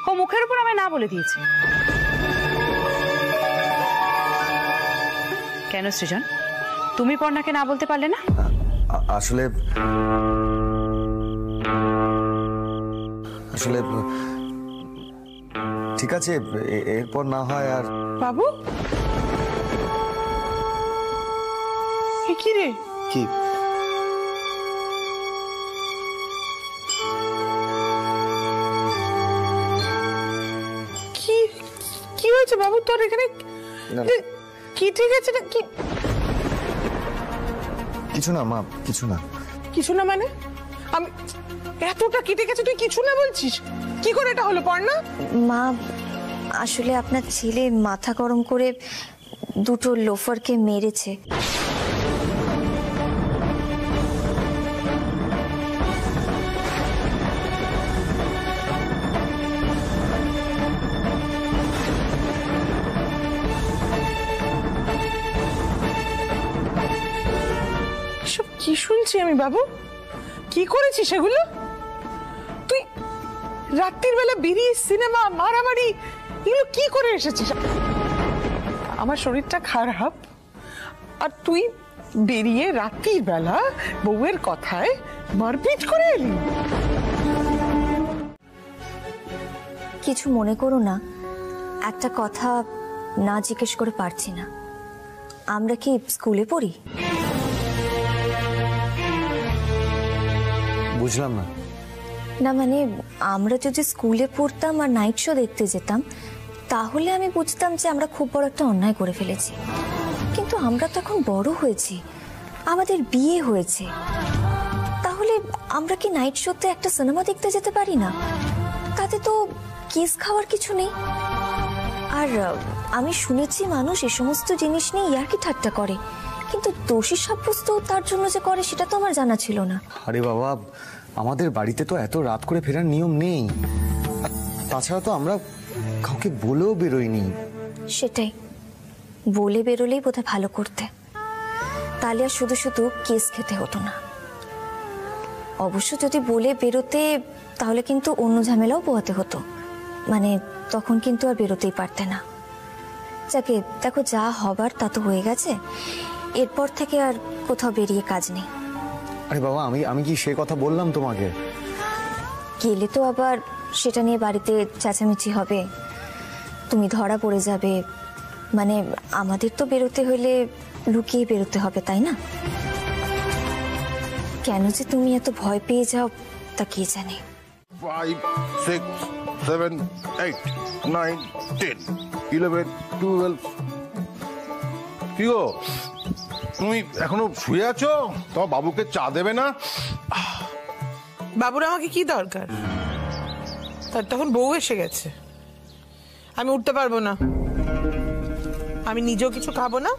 S3: ও মুখের উপর আমায় না বলে দিয়েছে। কেন সৃজন, তুমি পর্ণাকে না বলতে পারলে না?
S9: আসলে আসলে ঠিক আছে, এরপর না হয় আর।
S2: বাবু, কি রে?
S9: কি?
S2: কি হয়েছে বাবু তোর এখানে? কি ঠিক আছে না? কি?
S9: কিছু না মা, কিছু না।
S2: কিছু না মানে? আমি এতটা কেটে গেছে, তুই কিছু না বলছিস? কি করে এটা হলো পর্ণা?
S1: মা, আসলে আপনার ছেলে মাথা গরম করে দুটো লোফারকে মেরেছে।
S2: সব কি শুনছি আমি বাবু? কি করেছিস সেগুলো? তুই রাত্রির বেলা বেরিয়ে সিনেমা, মারামারি, এগুলো কি করে এসেছিস? আমার শরীরটা খারাপ আর তুই বেরিয়ে রাত্রির বেলা বউয়ের কথায় মারপিট করে এলি?
S1: কিছু মনে করো না, একটা কথা না জিজ্ঞেস করে পারছি না, আমরা কি স্কুলে পড়ি?
S9: বুঝলাম না।
S1: না মানে, আমরা যদি স্কুলে পড়তাম আর নাইট শো দেখতে যেতাম তাহলে আমি বুঝতাম যে আমরা খুব বড় একটা অন্যায় করে ফেলেছি, কিন্তু আমরা তো এখন বড় হয়েছি, আমাদের বিয়ে হয়েছে, তাহলে আমরা কি নাইট শোতে একটা সিনেমা দেখতে যেতে পারি না? তাতে তো কেস খাওয়ার কিছু নেই। আর আমি শুনেছি মানুষ এ সমস্ত জিনিস নিয়ে ইয়ার্কি ঠাট্টা করে, কিন্তু দোষী সাব্যস্ত তার জন্য যে করে সেটা তো আমার জানা ছিল না।
S9: আরে বাবা, আমাদের বাড়িতে তো এত রাত করে ফেরার নিয়ম নেই। তাছাড়া তো আমরা কাউকে বলেও বেরোইনি।
S1: সেটাই, বলে বেরোলেই বোধহয় ভালো করতে, তাহলে আর শুধু শুধু কেস খেতে হতো না। অবশ্য যদি বলে বেরোতে তাহলে কিন্তু অন্য ঝামেলাও পোহাতে হতো, মানে তখন কিন্তু আর বেরোতেই পারতে না। যাকে দেখো, যা হবার তা তো হয়ে গেছে, এরপর থেকে আর কোথাও বেরিয়ে কাজ নেই।
S9: আরে বাবা, আমি কি সে কথা বললাম তোমাকে?
S1: গেলে তো আবার সেটা নিয়ে বাড়িতে চেঁচামেচি হবে, তুমি ধরা পড়ে যাবে, মানে আমাদের তো বেরোতে হলে লুকিয়ে বেরোতে হবে, তাই না? কেন যে তুমি এত ভয় পেয়ে যাও তা কে জানে।
S12: 5, 6, 7, 8, 9, 10, 11, 12। কি গো, তুমি এখনো শুয়ে আছো? তোমার বাবুকে চা দেবে না?
S2: বাবুর আমাকে কি দরকার? তার তখন বউ এসে গেছে, আমি উঠতে পারবো না। আমি নিজেও কিছু খাবো না,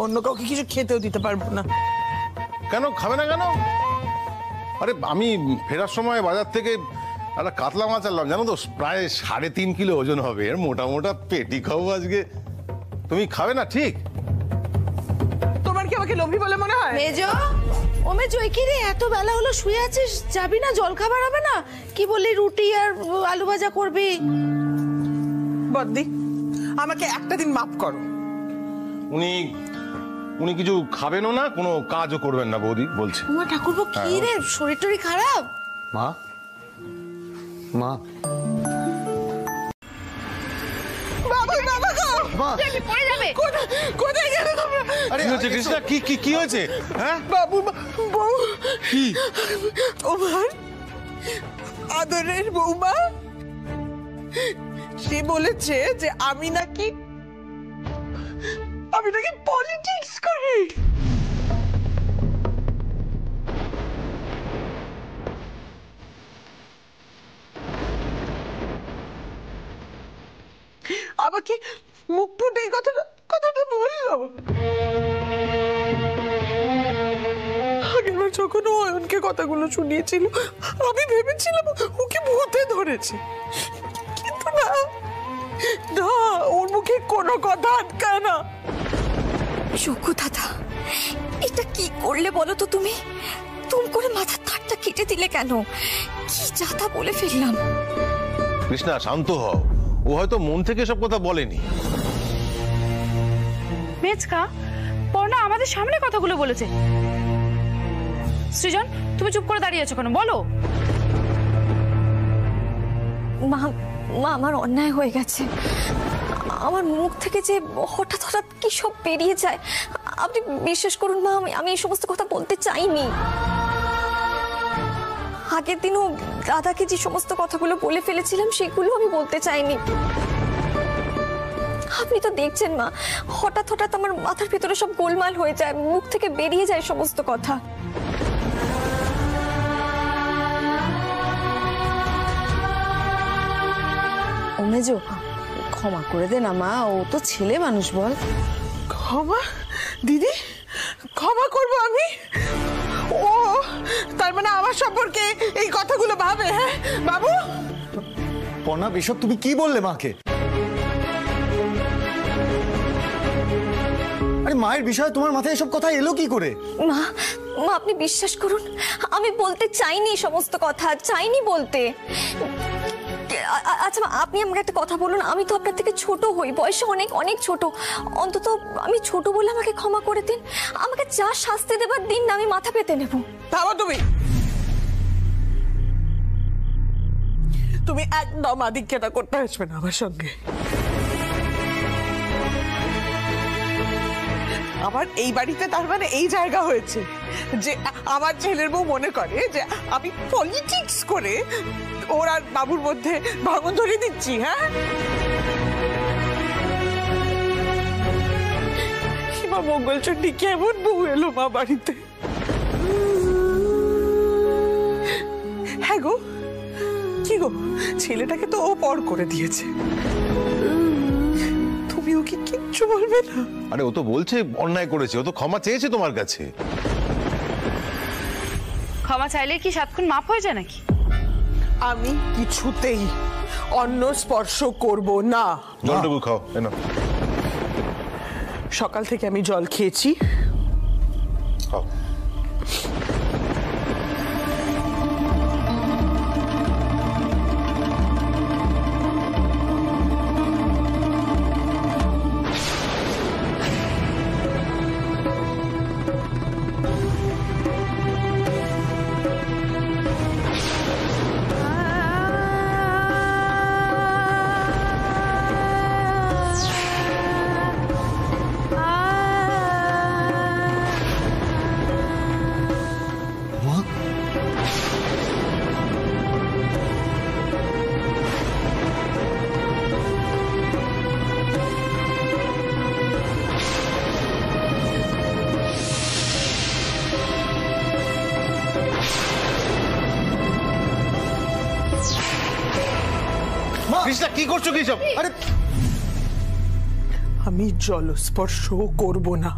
S2: অন্য কাউকে কিছু খেতেও দিতে পারবো না।
S12: কেন খাবে না কেন? আরে আমি ফেরার সময় বাজার থেকে একটা কাতলা মাছ আনলাম, জানো তো, প্রায় 3.5 কিলো ওজন হবে। এর মোটা মোটা পেটি খাবো আজকে। তুমি খাবে না? ঠিক।
S2: তোমার কি আমাকে লোভী বলে মনে হয়?
S10: মেজো, ও মেজো, কি রে, এত বেলা হলো শুয়ে আছিস? যাবি না? জল খাবার হবে না? কি বললি, রুটি আর আলু ভাজা করবি?
S2: বদ্দি, আমাকে একটা দিন মাফ করো।
S12: উনি কিছু খাবেনও না, কোনো কাজও করবেন না বৌদি বলছে।
S10: মা ঠাকুরপো, কি রে, শরীর টরি খারাপ?
S9: মা, মা,
S10: পড়ে যাবে।
S2: কোথায় গেলে তোমরা?
S7: আরে হচ্ছে কৃষ্ণা, কি হয়েছে? হ্যাঁ
S2: বাবু, বউ
S7: কি?
S2: ওমার আদরের বৌমা, সে বলেছে যে আমি নাকি পলিটিক্স করি। আমাকে মুখ ফুটে এই কথাটা বললো। আগেরবার যখন ও অয়নকে কথাগুলো শুনিয়েছিল, আমি ভেবেছিলাম ওকে ভূতে ধরেছে, কিন্তু না, ওর মুখে কোনো কথা আটকায় না।
S1: যোগ্য দাদা, এটা কি করলে বলো তো? তুমি তুম করে মাথার তারটা কেটে দিলে কেন? কি যাতা বলে ফেললাম।
S12: কৃষ্ণা, শান্ত হও। ও হয়তো মন থেকে সব কথা বলেনি।
S3: মেজকা, পর্ণা আমাদের সামনে কথাগুলো বলেছে। সৃজন, তুমি চুপ করে দাঁড়িয়ে আছো কেন? বলো।
S1: মা, আমার অন্যায় হয়ে গেছে। আমার মুখ থেকে যে হঠাৎ হঠাৎ কি সব বেরিয়ে যায়, আপনি বিশ্বাস করুন মা, আমি এই সমস্ত কথা বলতে চাইনি। আগের দিনও দাদাকে যে সমস্ত কথাগুলো বলে ফেলেছিলাম সেগুলো আমি বলতে চাইনি। আপনি তো দেখছেন মা, হঠাৎ হঠাৎ আমার মাথার ভিতরে সব গোলমাল হয়ে যায়, মুখ থেকে বেরিয়ে যায় সমস্ত কথা।
S10: ও মেজো, ক্ষমা করে দে না মা, ও তো ছেলে মানুষ, বল।
S2: ক্ষমা? দিদি, ক্ষমা করবো আমি? ও তার মানে আমার সম্পর্কে এই কথাগুলো ভাবে? হ্যাঁ বাবু?
S9: পর্ণা, এসব তুমি কি বললে মাকে? আরে মায়ের বিষয়ে তোমার মাথায় এসব কথা এলো কি করে?
S1: মা, আপনি বিশ্বাস করুন, আমি বলতে চাইনি সমস্ত কথা, চাইনি বলতে। আচ্ছা মা, আপনি আমাকে একটা কথা বলুন, আমি তো আপনার থেকে ছোট হই, বয়সে অনেক অনেক ছোট। অন্তত আমি ছোট বলে আমাকে ক্ষমা করে দিন। আমাকে যা শাস্তি দেবার দিন না, আমি মাথা পেতে নেব।
S2: থামো তুমি একদম আদিক্ষেতা করতে আসবে না আমার সঙ্গে। আমার এই বাড়িতে তার মানে এই জায়গা হয়েছে যে আমার ছেলের বউ মনে করে যে আমি পলিটিক্স করে ওর আর বাবুর মধ্যে ভাঙন ধরে দিচ্ছি। হ্যাঁ, মা মঙ্গলচণ্ডী কেমন বউ এলো মা বাড়িতে। হ্যাঁ গো, কি গো, ছেলেটাকে তো ও পর করে দিয়েছে, তুমি ওকে কিচ্ছু বলবে না?
S12: আরে ও তো বলছে অন্যায় করেছে, ও তো ক্ষমা চেয়েছে তোমার কাছে।
S3: ক্ষমা চাইলে কি 7 খুন মাফ হয়ে যায় নাকি?
S2: আমি কিছুতেই অন্য স্পর্শ করব না।
S12: জলটুকু খাও, এনো।
S2: সকাল থেকে আমি জল খেয়েছি।
S12: খাও। কৃষ্ণা, কি করছো কি সব? আরে
S2: আমি জলস্পর্শ করব না।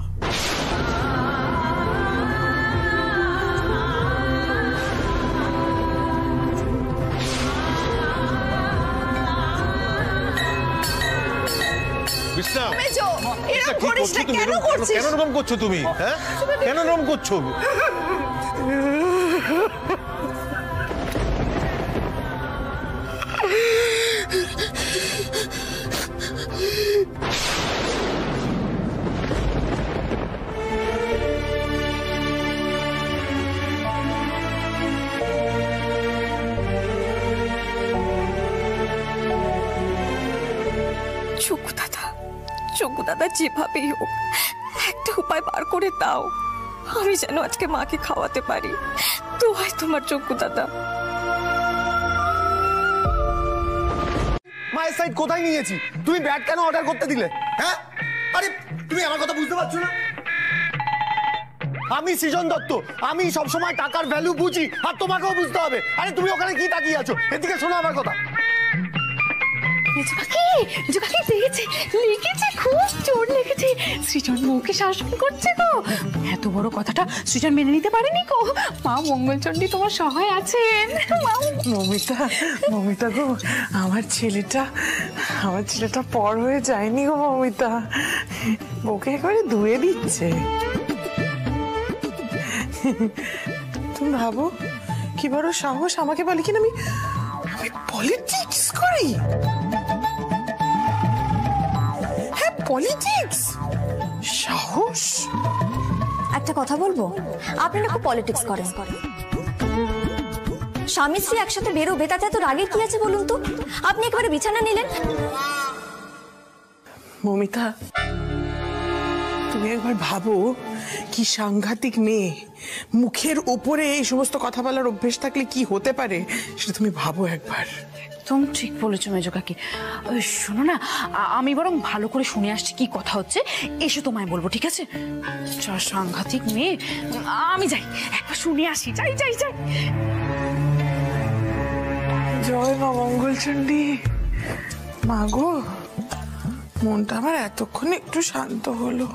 S12: কৃষ্ণা,
S10: এরকম করিস না, কেন করছিস?
S12: কেন এরকম করছো তুমি? হ্যাঁ, কেন এরকম করছো?
S13: চঙ্কু দাদা যেভাবেই হোক একটা উপায় বার করে দাও, আমি যেন আজকে মাকে খাওয়াতে পারি। দোহাই তোমার চঙ্কু দাদা।
S9: মায়ের সাইড কোথায় নিয়েছি? তুমি ব্যাট কেন অর্ডার করতে দিলে? হ্যাঁ, আরে তুমি আমার কথা বুঝতে পারছো না? আমি সৃজন দত্ত, আমি সবসময় টাকার ভ্যালু বুঝি, আর তোমাকেও বুঝতে হবে। আরে তুমি ওখানে কি তাকিয়ে আছো? এদিকে শোনো আমার কথা।
S3: খুব জোর লেগেছে। সৃজন বউকে শাসন করছে গো। এত বড় কথাটা সৃজন মেনে নিতে পারেনি গো। মা মঙ্গলচণ্ডী তোমার সহায় আছেন।
S2: মমিতা গো, আমার ছেলেটা পর হয়ে যায়নি গো মমিতা, বউকে একেবারে ধুয়ে দিচ্ছে। তুমি ভাবো কি বড় সাহস, আমাকে বলে কিনা আমি পলিটিক্স করি। হ্যাঁ, পলিটিক্স, সাহস।
S1: একটা কথা বলবো, আপনি না খুব পলিটিক্স করেন। স্বামী স্ত্রী একসাথে বেরোবে, তাতে এত রাগে কি আছে বলুন তো? আপনি একেবারে বিছানা নিলেন।
S2: মমিতা, তুমি একবার ভাবো কি সাংঘাতিক মেয়ে, মুখের উপরে এই সমস্ত কথা বলার অভ্যেস থাকলে কি হতে পারে সেটা তুমি ভাবো একবার।
S3: একদম ঠিক বলেছো মেজো কাকি। শোনো না, আমি বরং ভালো করে শুনে আসছি কি কথা হচ্ছে, এসে তোমায় বলবো, ঠিক আছে? সাংঘাতিক মেয়ে, আমি যাই একবার শুনে আসি। যাই যাই যাই।
S2: জয় মা মঙ্গলচণ্ডী। মা গো, মনটা আমার এতক্ষণে একটু শান্ত হলো।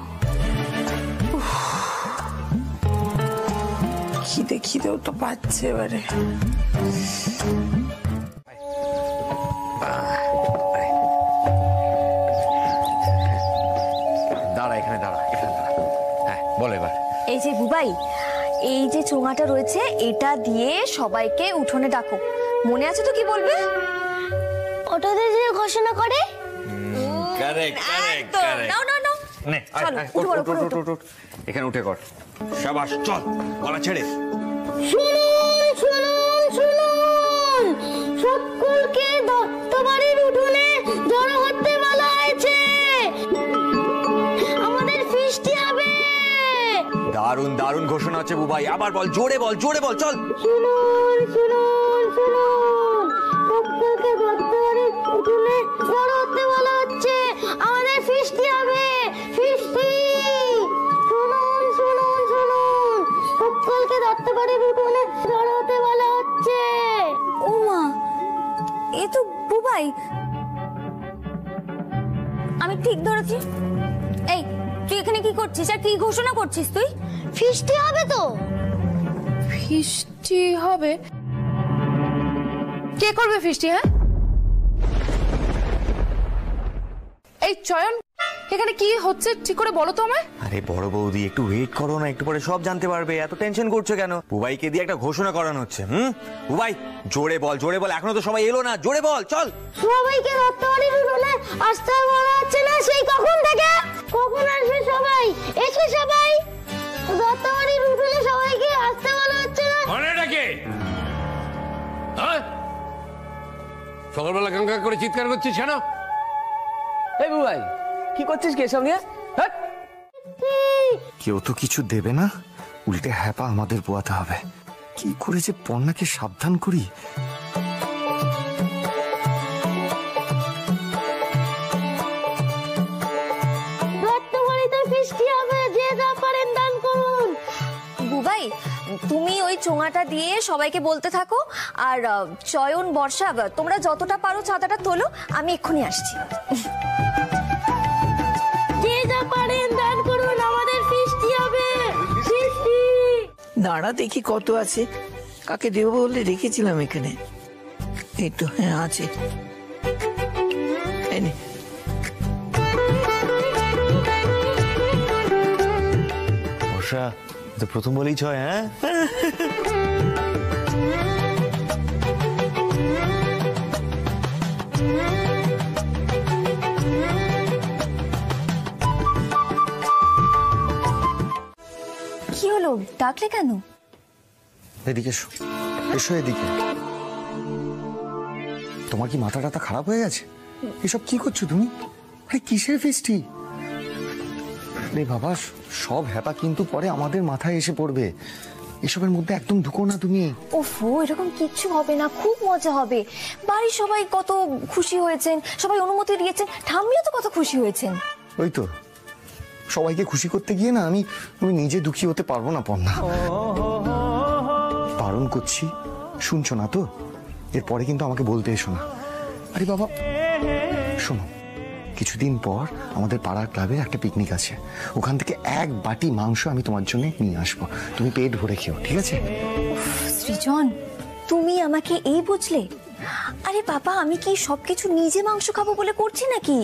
S2: খিদেও তো পাচ্ছে এবারে।
S4: দাঁড়া, এখানে দাঁড়া। হ্যাঁ, বলো এবার।
S1: এই যে বুবাই, এই যে চোঙাটা রয়েছে, এটা দিয়ে সবাইকে উঠোনে ডাকো। মনে আছে তো কি বলবে? ওটাতে যে ঘোষণা করে। নাও নাও নাও,
S4: এখানে উঠে কর। শাবাশ, চল, গলা ছেড়ে।
S1: শুনুন শুনুন শুনুন, সকলকে দত্তবাড়ির উঠোনে জড়ো হতে বলা হয়েছে। আমাদের ফিস্টি হবে।
S14: দারুণ দারুণ ঘোষণা হচ্ছে বুবাই, আবার বল, জোরে বল, জোরে বল, চল।
S1: শুনুন শুনুন শুনুন, সকলকে দত্তবাড়ির উঠোনে জড়ো হতে বলা হচ্ছে। আমাদের ফিস্টি হবে, ফিস্টি। শুনুন শুনুন শুনুন, সকলকে দত্তবাড়ির উঠোনে জড়ো হতে বলা হচ্ছে। ও মা,
S15: বুবাই, আমি ঠিক ধরেছি। এই তুই এখানে কি করছিস আর কি ঘোষণা করছিস তুই? ফিস্টি হবে তো?
S3: ফিস্টি হবে? কে করবে ফিস্টি? হ্যাঁ, এই চয়ন, এখানে কি হচ্ছে ঠিক করে বলো তো আমায়।
S14: আরে বড় বৌদি একটু ওয়েট করো না, একটু পরে সব জানতে পারবে, এত টেনশন করছো কেন? বুবাইকে দিয়ে একটা ঘোষণা করানো হচ্ছে। বুবাই জোরে বল, জোরে বল, এখনো তো সবাই এলো না, জোরে বল, চল।
S15: সবাইকে রত্তবাড়ির উঠোনে আসতে বলা হচ্ছে না সেই কখন থেকে? কখন আসবে সবাই? এসে সবাই রত্তবাড়ির উঠোনে সবাইকে আসতে বলা হচ্ছে না?
S4: মানেটা কি? হ্যাঁ, সকালবেলা গাঙ্গা করে চিৎকার করছিস কেন?
S16: এই বুবাই, কি করছিস কে সঙ্গে?
S9: কেউ তো কিছু দেবে না, উল্টে হ্যাপা আমাদের পোয়াতে হবে। কি করে যে পর্ণাকে সাবধান করি।
S15: রত্তবাড়িতে ফিস্টি হবে, যে যা পারেন দান করুন। বুবাই, তুমি ওই চোঙাটা দিয়ে সবাইকে বলতে থাকো, আর চয়ন, বর্ষা, তোমরা যতটা পারো চাঁদাটা তোলো, আমি এক্ষুনি আসছি। যে যা পারেন দান করুন, আমাদের ফিস্টি হবে, ফিস্টি।
S5: দাঁড়া দেখি কত আছে, কাকে দেবো বলে রেখেছিলাম এখানে। এই তো, হ্যাঁ আছে। এই নে।
S14: বর্ষা তো প্রথম বলেই ছয়। হ্যাঁ,
S15: কি হলো, ডাকলে কেন?
S9: এদিকে এসো, এসো এদিকে। তোমার কি মাথা টাথা খারাপ হয়ে গেছে? এসব কি করছো তুমি? আরে কিসের ফিস্টি? রে বাবা, সব হ্যাপা কিন্তু পরে আমাদের মাথায় এসে পড়বে। এসবের মধ্যে একদম ঢুকো না তুমি।
S15: ওফো, এরকম কিচ্ছু হবে না, খুব মজা হবে। বাড়ির সবাই কত খুশি হয়েছেন, সবাই অনুমতি দিয়েছেন, ঠাম্মিও তো কত খুশি হয়েছেন।
S9: ওই তো, সবাইকে খুশি করতে গিয়ে না আমি নিজে দুঃখী হতে পারবো না পর্ণা। বারণ করছি, শুনছো না তো? এরপরে কিন্তু আমাকে বলতে এসো না। আরে বাবা শোনো, কিছুদিন পর আমাদের পাড়ার ক্লাবে একটা পিকনিক আছে, ওখান থেকে এক বাটি মাংস আমি তোমার জন্য নিয়ে আসবো, তুমি পেট ভরে খেও, ঠিক আছে?
S15: সৃজন, তুমি আমাকে এই বুঝলে? আরে বাবা, আমি কি সবকিছু নিজে মাংস খাবো বলে করছি নাকি?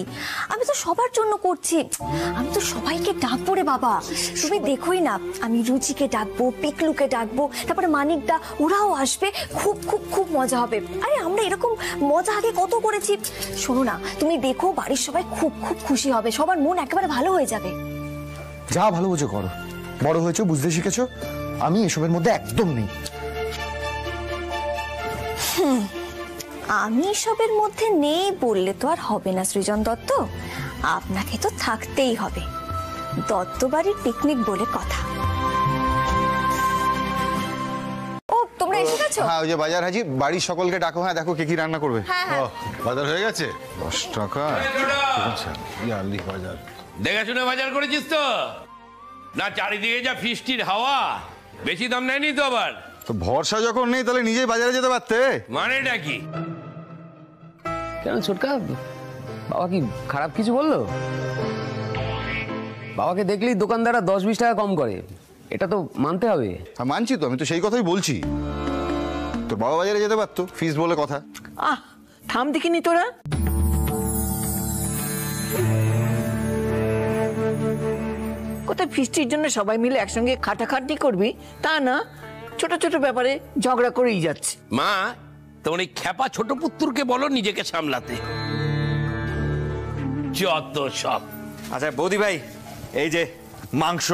S15: আমি তো সবার জন্য করছি, আমি তো সবাইকে ডাকবো রে বাবা। তুমি দেখোই না, আমি রুচিকে ডাকবো, পিকলুকে ডাকবো, তারপরে মানিকদা, ওরাও আসবে। খুব খুব খুব মজা হবে। আরে আমরা এরকম মজা আগে কত করেছি। শোনো না, তুমি দেখো, বাড়ির সবাই খুব খুব খুশি হবে, সবার মন একেবারে ভালো হয়ে যাবে।
S9: যা ভালো বোঝো করো, বড় হয়েছো, বুঝতে শিখেছো। আমি এসবের মধ্যে একদম নেই।
S15: আমি সবের মধ্যে নেই বললে তো আর হবে না সৃজন দত্ত, আপনাকে তো থাকতেই হবে। দত্ত বাড়ির পিকনিক বলে কথা। ও, তোমরা এসে গেছো?
S7: হ্যাঁ, ওই যে বাজার হাজি, বাড়ির সকলকে ডাকো। হ্যাঁ, দেখো কে কি রান্না করবে।
S15: হ্যাঁ, হ্যাঁ।
S12: বাজার হয়ে গেছে 10 টাকা। আচ্ছা, ইয়ারলি বাজার
S4: দেখে শুনে বাজার করেছিস তো? না চারিদিকে যা ফিস্টির হাওয়া, বেশি দাম নেয়নি তো আবার?
S7: তো ভরসা যখন নেই তাহলে নিজেই বাজারে যেতে পারতে।
S4: মানেটা কি?
S16: কেন ছোটকা, বাবা কি খারাপ কিছু বললো? বাবাকে দেখলেই দোকানদাররা 10-20 টাকা কম করে, এটা তো মানতে হবে।
S7: মানছি তো, আমি তো সেই কথাই বলছি। তোর বাবা বাজারে যেতে পারতো, ফিস বলে কথা।
S5: থাম দেখিনি তোরা। কোথায় ফিস্টির জন্য সবাই মিলে একসঙ্গে খাটাখাটনি করবি তা না, ছোট ছোট ব্যাপারে ঝগড়া করেই যাচ্ছে।
S4: মা, তোমার এই খ্যাপা ছোট পুত্রকে বলো নিজেকে সামলাতে। যত সব।
S14: আচ্ছা বৌদি ভাই, এই যে মাংস,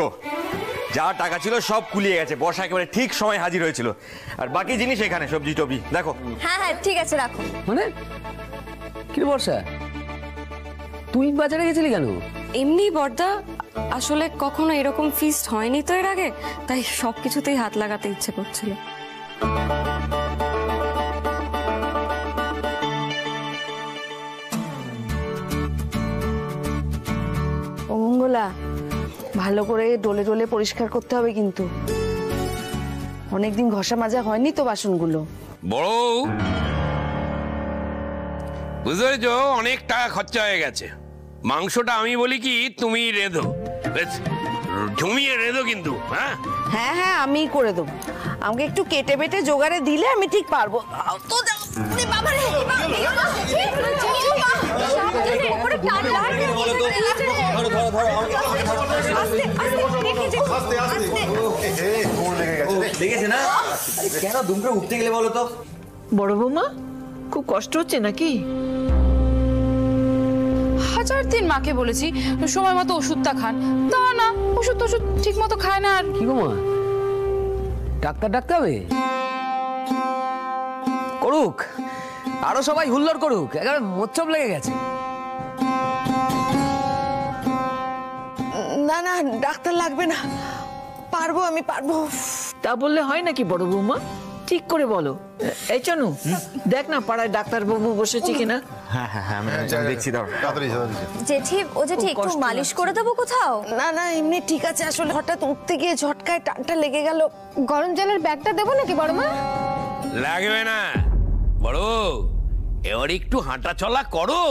S14: যা টাকা ছিল সব কুলিয়ে গেছে। বর্ষা একেবারে ঠিক সময় হাজির হয়েছিল, আর বাকি জিনিস এখানে, সবজি টবি দেখো।
S15: হ্যাঁ হ্যাঁ, ঠিক আছে, রাখো।
S16: মানে কি রে বর্ষা, তুই বাজারে গেছিলি কেন?
S8: এমনি বর্দা, আসলে কখনো এরকম ফিস্ট হয়নি তো এর আগে, তাই সবকিছুতেই হাত লাগাতে ইচ্ছে করছিল।
S10: অমঙ্গলা, ভালো করে ডলে ডলে পরিষ্কার করতে হবে কিন্তু। অনেকদিন ঘষা মাজা হয়নি তো বাসনগুলো।
S4: বড় বুঝতে পেরেছো? অনেক টাকা খরচা হয়ে গেছে। মাংসটা আমি বলি কি তুমি রেঁধো, বেশ জমিয়ে রেঁধো কিন্তু। হ্যাঁ
S10: হ্যাঁ হ্যাঁ আমি করে দেবো, আমাকে একটু কেটে বেটে জোগাড়ে দিলে আমি ঠিক পারবো। তো বাবা রে
S14: দেখেছে না কেন দুম করে উঠতে গেলে বলো তো?
S5: বড় বৌমা খুব কষ্ট হচ্ছে নাকি?
S3: হাজার দিন মাকে বলেছি সময় মতো ওষুধটা খান, তা না, ওষুধ ঠিক মতো খায় না। আর
S16: কি গো মা, ডাক্তার ডাকতে হবে? করুক, আরো সবাই হুল্লোড় করুক, একেবারে মোচ্ছব লেগে গেছে।
S10: না না ডাক্তার লাগবে না, পারবো আমি পারবো।
S5: তা বললে হয় নাকি বড় বৌমা? ঠিক করে বলো। এই চানু দেখ না পাড়ায় ডাক্তার বাবু বসেছে কিনা।
S14: হ্যাঁ হ্যাঁ হ্যাঁ আমি দেখছি, দাও তাড়াতাড়ি
S1: জেঠি ও জেঠি একটু মালিশ করে দেবো কোথাও?
S10: না না এমনি ঠিক আছে, আসলে হঠাৎ উঠতে গিয়ে ঝটকায় টানটা লেগে গেল।
S3: গরম জলের ব্যাগটা দেবো নাকি বড় মা?
S4: লাগবে না বড়, এবার একটু হাঁটা চলা করো।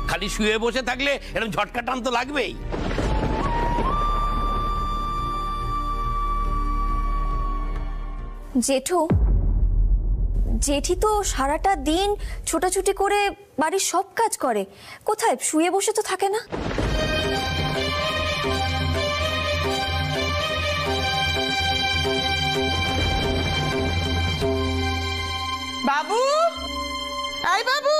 S4: খালি শুয়ে বসে থাকলে এরকম ঝটকা টান তো লাগবেই।
S1: জেঠু, জেঠি তো সারাটা দিন ছোটাছুটি করে বাড়ির সব কাজ করে, কোথায় শুয়ে বসে তো থাকে না।
S2: বাবু, এই বাবু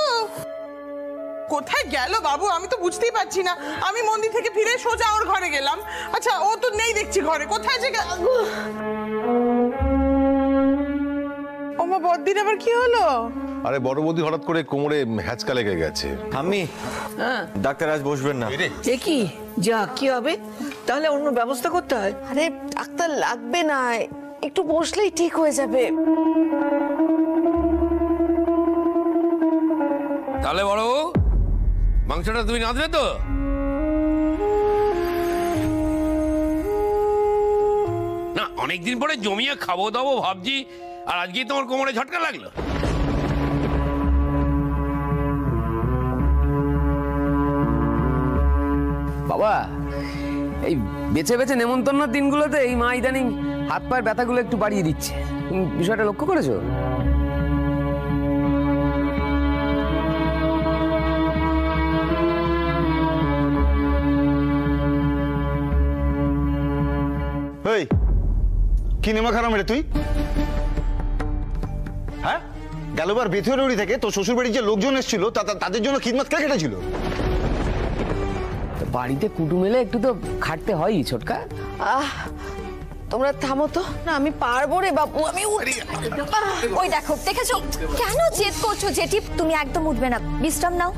S2: কোথায় গেল বাবু? আমি তো বুঝতেই পারছি না। আমি মন্দির থেকে ফিরে সোজা ওর ঘরে গেলাম, আচ্ছা ও তো নেই দেখছি ঘরে, কোথায় যে ওমা বড়দিন আবার কি হলো?
S12: আরে বড় বৌদি হঠাৎ করে কোমরে হ্যাচকা লেগে গেছে।
S14: আমি ডাক্তার আজ বসবেন না।
S5: এ কি যা কি হবে? তাহলে অন্য ব্যবস্থা করতে হয়।
S10: আরে ডাক্তার লাগবে না, একটু বসলেই ঠিক হয়ে যাবে।
S4: তাহলে বড় মাংসটা তুমি রাঁধবে তো? না অনেকদিন পরে জমিয়ে খাবো দাবো ভাবছি, আর আজকেই তোমার কোমরে ঝটকা লাগলো।
S16: বাবা এই বেছে বেছে নেমন্তন্নর দিনগুলোতে এই মা ইদানিং হাত পায়ের ব্যথাগুলো একটু বাড়িয়ে দিচ্ছে, তুমি বিষয়টা লক্ষ্য করেছো?
S7: এই কি নেমা খারাপ রে তুই? হ্যাঁ গেলবার বেথুয়ারি থেকে তোর শ্বশুর বাড়ির যে লোকজন এসেছিল তাদের জন্য খিদমত কে কেটেছিল?
S16: বাড়িতে কুটুম এলে একটু তো খাটতে হয়ই ছোটকা।
S10: তোমরা থামো তো, না আমি পারবো রে বাবু, আমি
S1: ওই দেখো, দেখেছো কেন জেদ করছো জেঠি? তুমি একদম উঠবে না, বিশ্রাম নাও।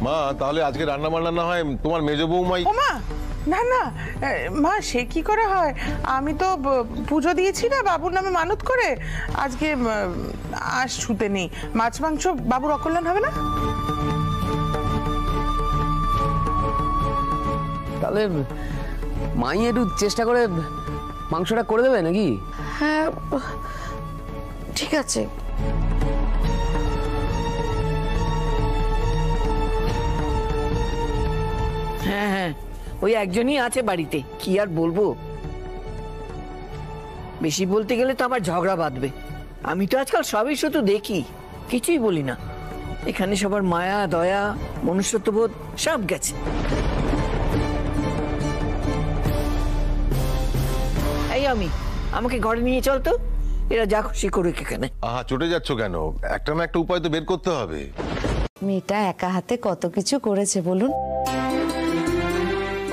S12: মা তাহলে আজকে রান্না বান্না না হয় তোমার মেজ বৌমাই।
S2: ও মা না না মা, সে কি করে হয়? আমি তো পুজো দিয়েছি না বাবুর নামে মানত করে, আজকে আজ ছুতে নেই। মাছ মাংস বাবুর অকল্যাণ হবে না।
S16: তাহলে মাই একটু চেষ্টা করে মাংসটা করে দেবে নাকি?
S10: হ্যাঁ ঠিক আছে।
S5: হ্যাঁ হ্যাঁ ওই একজনই আছে বাড়িতে, কি আর বলবো। বেশি বলতে গেলে তো আবার ঝগড়া বাঁধবে। আমি তো আজকাল সবই শুধু দেখি, কিছুই বলি না। এখানে সবার মায়া দয়া মনুষ্যত্ববোধ সব গেছে। এই আমি আমাকে ঘরে নিয়ে চল তো, এরা যা খুশি করুক এখানে।
S12: আহা চটে যাচ্ছ কেন? একটা না একটা উপায় তো বের করতে হবে।
S10: মেয়েটা একা হাতে কত কিছু করেছে বলুন।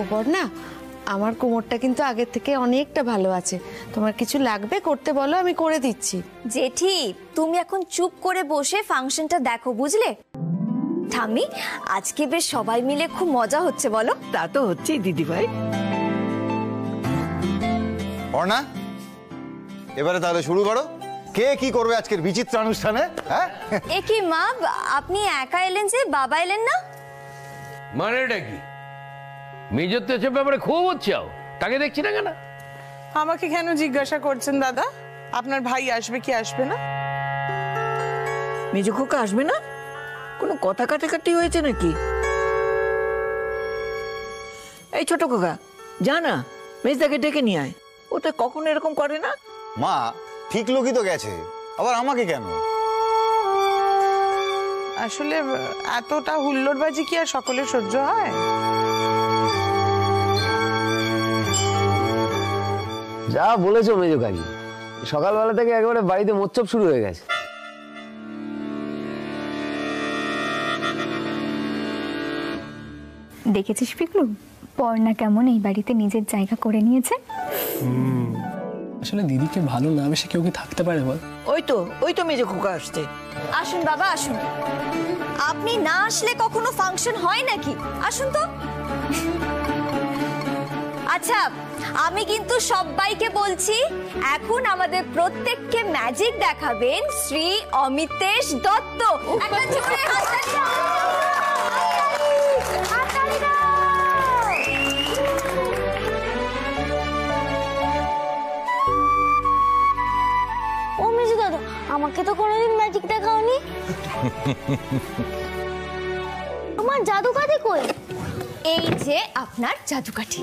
S10: ওপর না আমার কোমরটা কিন্তু আগের থেকে অনেকটা ভালো আছে, তোমার কিছু লাগবে করতে বলো, আমি করে দিচ্ছি।
S1: জেঠি তুমি এখন চুপ করে বসে ফাংশনটা দেখো, বুঝলে? ঠাম্মি আজকে বেশ সবাই মিলে খুব মজা হচ্ছে বলো?
S5: তা তো হচ্ছেই দিদি ভাই।
S7: অর্ণা এবারে তাহলে শুরু করো, কে কি করবে আজকের বিচিত্র অনুষ্ঠানে? হ্যাঁ
S1: এ কি মা, আপনি একা এলেন যে, বাবা এলেন না?
S4: মানে এটা কি? মেজর তো এসব ব্যাপারে খুব হচ্ছাও, তাকে দেখছি না কেন?
S2: আমাকে কেন জিজ্ঞাসা করছেন দাদা? আপনার ভাই আসবে কি আসবে না?
S5: মেজো খোকা আসবে না? কোনো কথা কাটাকাটি হয়েছে নাকি? এই ছোট খোকা, যা না মেজদাকে ডেকে নিয়ে আয়। ও তো কখনো এরকম করে না।
S7: মা ঠিক লোকই তো গেছে, আবার আমাকে কেন?
S2: আসলে এতটা হুল্লোড়বাজি কি আর সকলের সহ্য হয়?
S16: যা বলেছো মেজো কাকি, সকালবেলা থেকে একেবারে বাড়িতে মোচ্চপ শুরু হয়ে গেছে।
S17: দেখেছিস পিকলু, পর্ণা কেমন এই বাড়িতে নিজের জায়গা করে নিয়েছে?
S6: আসলে দিদিকে ভালো না বেশি কেউ কি থাকতে পারে বল?
S5: ওই তো মেজো খোকা আসছে।
S15: আসুন বাবা আসুন, আপনি না আসলে কখনো ফাংশন হয় নাকি? আসুন তো। আচ্ছা, আমি কিন্তু সবাইকে বলছি, এখন আমাদের প্রত্যেককে ম্যাজিক দেখাবেন শ্রী অমিতেশ দত্ত। একটা জোরে হাততালি দাও। হাততালি দাও।
S18: ও মেজো দাদা, আমাকে তো কোনোদিন ম্যাজিক দেখাওনি। আমার জাদুকাঠি কই?
S15: এই যে আপনার জাদুকাঠি।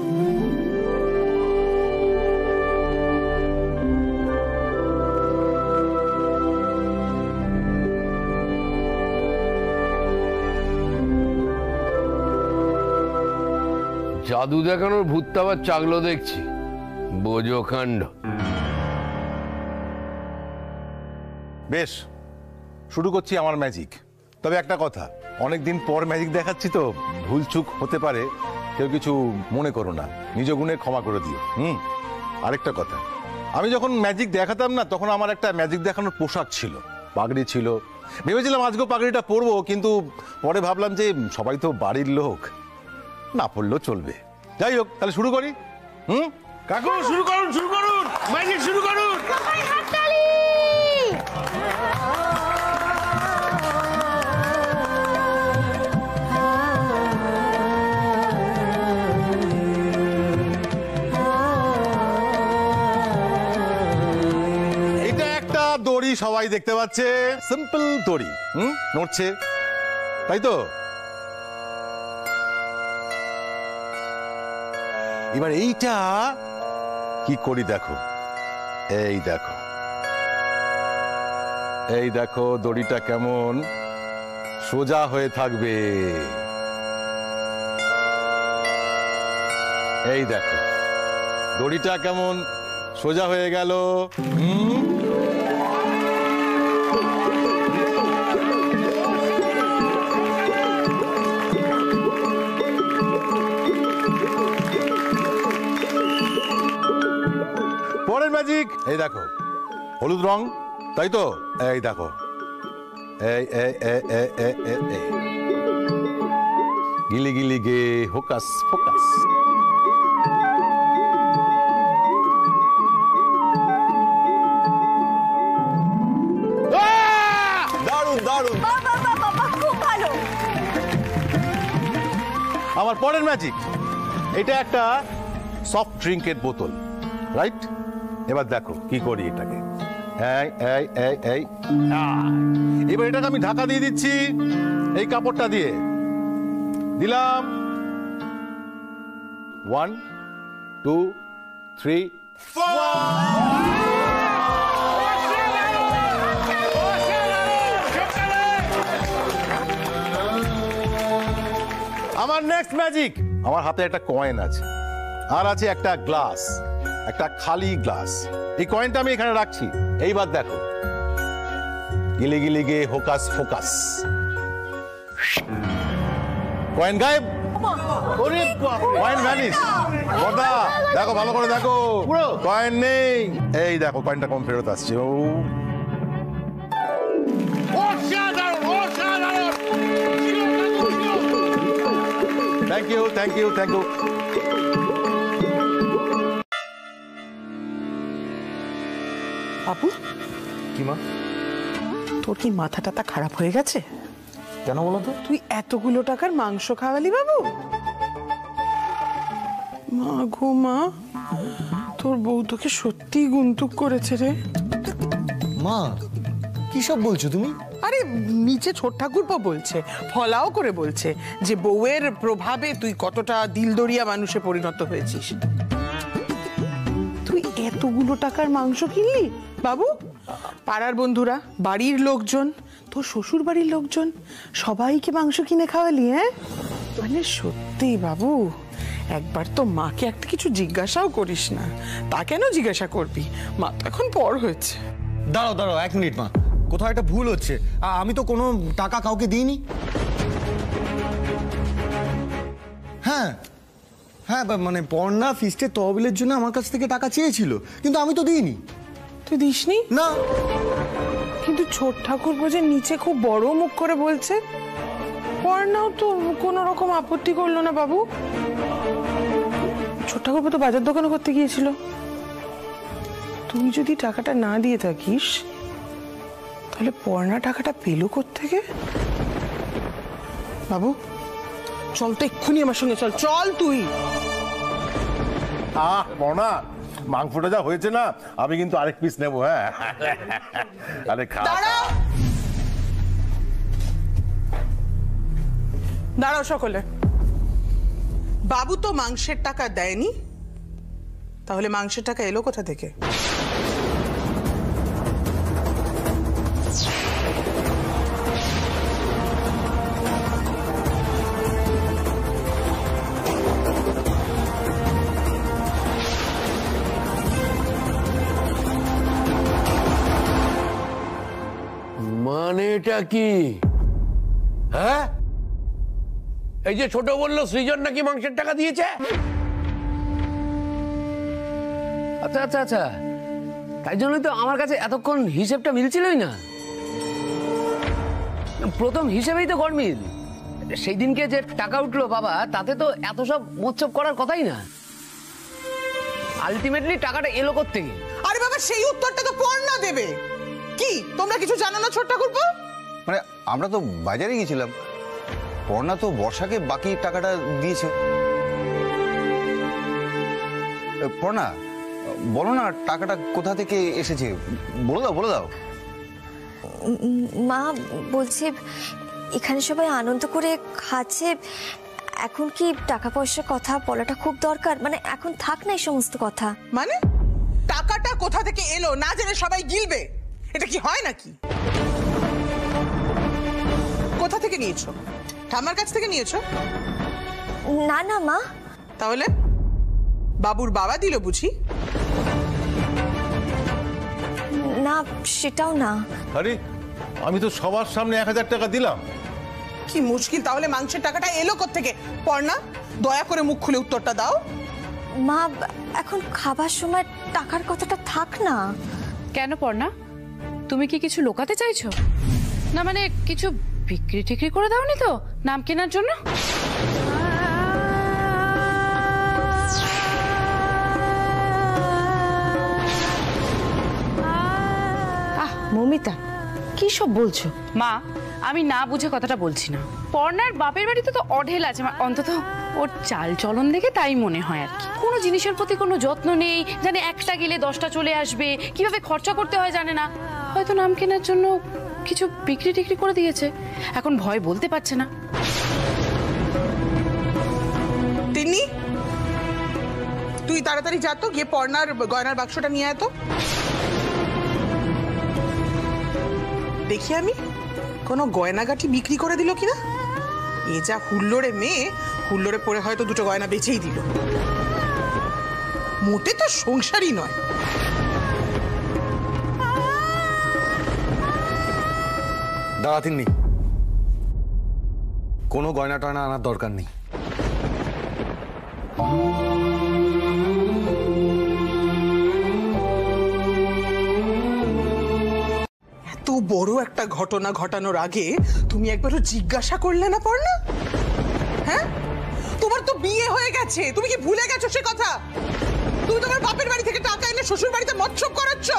S4: জাদু দেখানোর ভূতটা আবার চাগলো দেখছি, বোঝো কাণ্ড।
S12: বেশ, শুরু করছি আমার ম্যাজিক। তবে একটা কথা, অনেকদিন পর ম্যাজিক দেখাচ্ছি তো ভুল চুক হতে পারে, কেউ কিছু মনে করো না, নিজ গুণে ক্ষমা করে দিও। আরেকটা কথা, আমি যখন ম্যাজিক দেখাতাম না তখন আমার একটা ম্যাজিক দেখানোর পোশাক ছিল, পাগড়ি ছিল। ভেবেছিলাম আজকেও পাগড়িটা পরবো, কিন্তু পরে ভাবলাম যে সবাই তো বাড়ির লোক, না পড়লেও চলবে। যাই হোক, তাহলে শুরু করি।
S4: কাকু শুরু করুন, শুরু করুন, ম্যাজিক শুরু করুন।
S12: এটা একটা দড়ি, সবাই দেখতে পাচ্ছে, সিম্পল দড়ি। নড়ছে, তাই তো? এবার এইটা কি করি দেখো, এই দেখো, এই দেখো দড়িটা কেমন সোজা হয়ে থাকবে। এই দেখো দড়িটা কেমন সোজা হয়ে গেল। পরের ম্যাজিক, এই দেখো হলুদ রং, তাই তো? এই দেখো, এই গিলি গিলি গে হোকাস ফোকাস। দারুণ দারুণ,
S15: খুব ভালো।
S12: আমার পরের ম্যাজিক, এটা একটা সফট ড্রিঙ্কের বোতল, রাইট? এবার দেখো কি করি এটাকে। এবার এটাকে আমি ঢাকা দিয়ে দিচ্ছি এই কাপড়টা দিয়ে। দিলাম 1 2 3 আমার নেক্সট ম্যাজিক, আমার হাতে একটা কয়েন আছে, আর আছে একটা গ্লাস, একটা খালি গ্লাস। এই কয়েনটা আমি এখানে রাখছি। এইবার দেখো, গিলি গিলি গে হোকাস ফোকাস, কয়েন গায়েব, কয়েন ভ্যানিশ। কথা দেখো, ভালো করে দেখো, কয়েন নেই। এই দেখো কয়েনটা কম ফেরত আসছে। ও thank you, thank you, thank you.
S2: বাবু,
S9: কি মা?
S2: তোর কি মাথা টাথা খারাপ হয়ে গেছে?
S9: কেন বলো তো?
S2: তুই এতগুলো টাকার মাংস খাওয়ালি বাবু? মা গো মা, তোর বউ তোকে সত্যি গুন্তুক করেছে রে।
S9: মা,
S6: কি সব বলছো তুমি?
S2: আরে নিচে ছোট ঠাকুরপো বলছে, ফলাও করে বলছে যে বউয়ের প্রভাবে তুই কতটা দিলদরিয়া মানুষে পরিণত হয়েছিস। তুই এতগুলো টাকার মাংস কিনলি বাবু? পাড়ার বন্ধুরা, বাড়ির লোকজন, তোর শ্বশুর বাড়ির লোকজন সবাইকে মাংস কিনে খাওয়ালি? হ্যাঁ, মানে সত্যি বাবু, একবার তো মাকে একটা কিছু জিজ্ঞাসাও করিস না। তা কেন জিজ্ঞাসা করবি? মা তো এখন পর হয়েছে।
S9: দাঁড়াও দাঁড়াও, 1 মিনিট মা, কোথাও একটা ভুল হচ্ছে। আমি তো কোনো টাকা কাউকে দিইনি। হ্যাঁ হ্যাঁ, মানে পর্ণা ফিস্টের তহবিলের জন্য আমার কাছ থেকে টাকা চেয়েছিল, কিন্তু আমি তো দিইনি।
S2: তুই দিসনি?
S9: না।
S2: কিন্তু ছোট ঠাকুর যে নিচে খুব বড় মুখ করে বলছে। পর্ণাও তো কোনো রকম আপত্তি করলো না বাবু। ছোট ঠাকুর তো বাজার দোকানে করতে গিয়েছিল। তুই যদি টাকাটা না দিয়ে থাকিস তাহলে পর্ণা টাকাটা পেলো কোত্থেকে? বাবু চল তো, এক্ষুনি আমার সঙ্গে চল। চল তুই।
S12: পর্ণা, মাংসটা যা হয়েছে না, আমি কিন্তু আরেক পিস নেবো। হ্যাঁ, আরে
S2: দাঁড়াও সকলে। বাবু তো মাংসের টাকা দেয়নি, তাহলে মাংসের টাকা এলো কোথা থেকে?
S4: মানেটা কি? হ্যাঁ, এই যে ছোট বললো সৃজন নাকি মাংসের টাকা দিয়েছে।
S16: আচ্ছা আচ্ছা আচ্ছা, তাই জন্যই তো আমার কাছে এতক্ষণ হিসেবটা মিলছিলই না। প্রথম হিসেবেই তো গড়মিল। সেই দিনকে যে টাকা উঠলো বাবা, তাতে তো এত সব মোচ্ছব করার কথাই না। আলটিমেটলি টাকাটা এলো কোত্থেকে?
S2: আরে বাবা, সেই উত্তরটা তো পর্ণা দেবে। কি তোমরা কিছু জানো না ছোট ঠাকুরপো?
S7: মানে আমরা তো বাজারে গেছিলাম, পর্ণা তো বর্ষাকে বাকি টাকাটা দিয়েছে। পর্ণা, বলো না টাকাটা কোথা থেকে এসেছে, বলে দাও বলে দাও।
S1: মা বলছি, এখানে সবাই আনন্দ করে খাচ্ছে, এখন কি টাকা পয়সার কথা বলাটা খুব দরকার? মানে এখন থাক না এই সমস্ত কথা।
S2: মানে টাকাটা কোথা থেকে এলো না জেনে সবাই গিলবে, এটা কি হয় নাকি? কোথা থেকে নিয়েছো? ঠাম্মার কাছ থেকে নিয়েছো?
S1: না না মা।
S2: তাহলে বাবুর বাবা দিল বুঝি?
S1: না, সেটাও না।
S12: আরে আমি তো সবার সামনে 1000 টাকা দিলাম।
S2: কি মুশকিল, তাহলে মাংসের টাকাটা এলো কোত্থেকে? পর্ণা, দয়া করে মুখ খুলে উত্তরটা দাও।
S1: মা, এখন খাবার সময় টাকার কথাটা থাক না।
S3: কেন পর্ণা, তুমি কি কিছু লুকাতে চাইছো? না মানে কিছু বিক্রি টিক্রি করে দাওনি তো নাম কেনার জন্য? মমিতা, কি সব বলছো? মা, আমি না বুঝে কথাটা বলছি না। পর্ণার বাপের বাড়িতে তো অঢেল আছে, অন্তত ওর চাল চলন দেখে তাই মনে হয় আর কি। কোনো জিনিসের প্রতি কোনো যত্ন নেই, জানে একটা গেলে 10টা চলে আসবে, কিভাবে খরচা করতে হয় জানে না। হয়তো নাম কেনার জন্য কিছু বিক্রি টিক্রি করে দিয়েছে, এখন ভয় বলতে পারছে না।
S2: তিন্নি, তুই তাড়াতাড়ি যা তো, গিয়ে পর্ণার গয়নার বাক্সটা নিয়ে আয় তো। দেখি আমি কোনো গয়নাগাটি বিক্রি করে দিল কিনা। এ যা হুল্লোড়ে মেয়ে, হুল্লোড়ে পড়ে হয়তো দুটো গয়না বেচেই দিল। মোটে তো সংসারই নয়।
S9: দাঁড়া তিন্নি, কোনো গয়না টয়না আনার দরকার নেই।
S2: এত বড় একটা ঘটনা ঘটানোর আগে তুমি একবারও জিজ্ঞাসা করলে না পর্ণা? হ্যাঁ, তোমার তো বিয়ে হয়ে গেছে, তুমি কি ভুলে গেছো সে কথা? তুমি তোমার বাপের বাড়ি থেকে টাকা এনে শ্বশুর বাড়িতে মৎসব করাচ্ছ।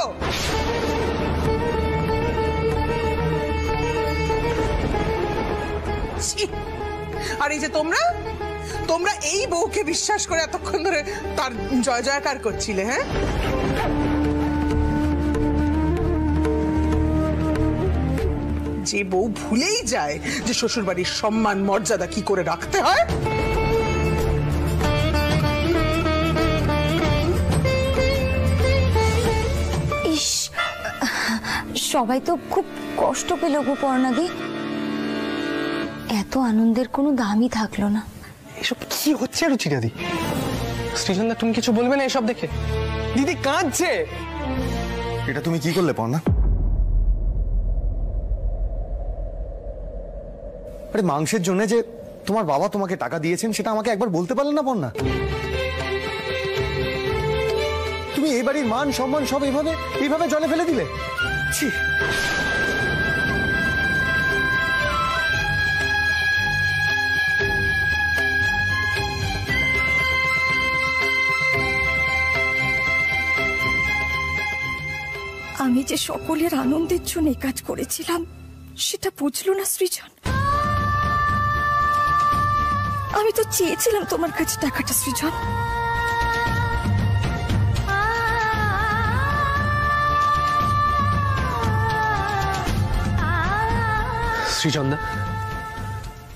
S2: আর এই যে তোমরা এই বউকে বিশ্বাস করে এতক্ষণ ধরে তার জয় জয়কার করছিলে। হ্যাঁ, যে বউ ভুলেই যায় যে শ্বশুর বাড়ির সম্মান মর্যাদা কি করে রাখতে হয়।
S15: ইস, সবাই তো খুব কষ্ট পেল গো পর্ণাদি। এত আনন্দের কোনো দামই থাকলো না।
S6: এসব কি হচ্ছে রুচিরাদি? সৃজনদা তুমি কিছু বলবে না এসব দেখে? দিদি কাঁদছে।
S7: এটা তুমি কি করলে পর্ণা? আরে মাংসের জন্য যে তোমার বাবা তোমাকে টাকা দিয়েছেন সেটা আমাকে একবার বলতে পারলে না পর্ণা? তুমি এই বাড়ির মান সম্মান সব এইভাবে জলে ফেলে দিলে। ছি।
S13: আমি যে সকলের আনন্দের জন্য এই কাজ করেছিলাম সেটা বুঝলো না সৃজন। আমি তো চেয়েছিলাম তোমার কাছে টাকাটা সৃজন।
S6: সৃজনদা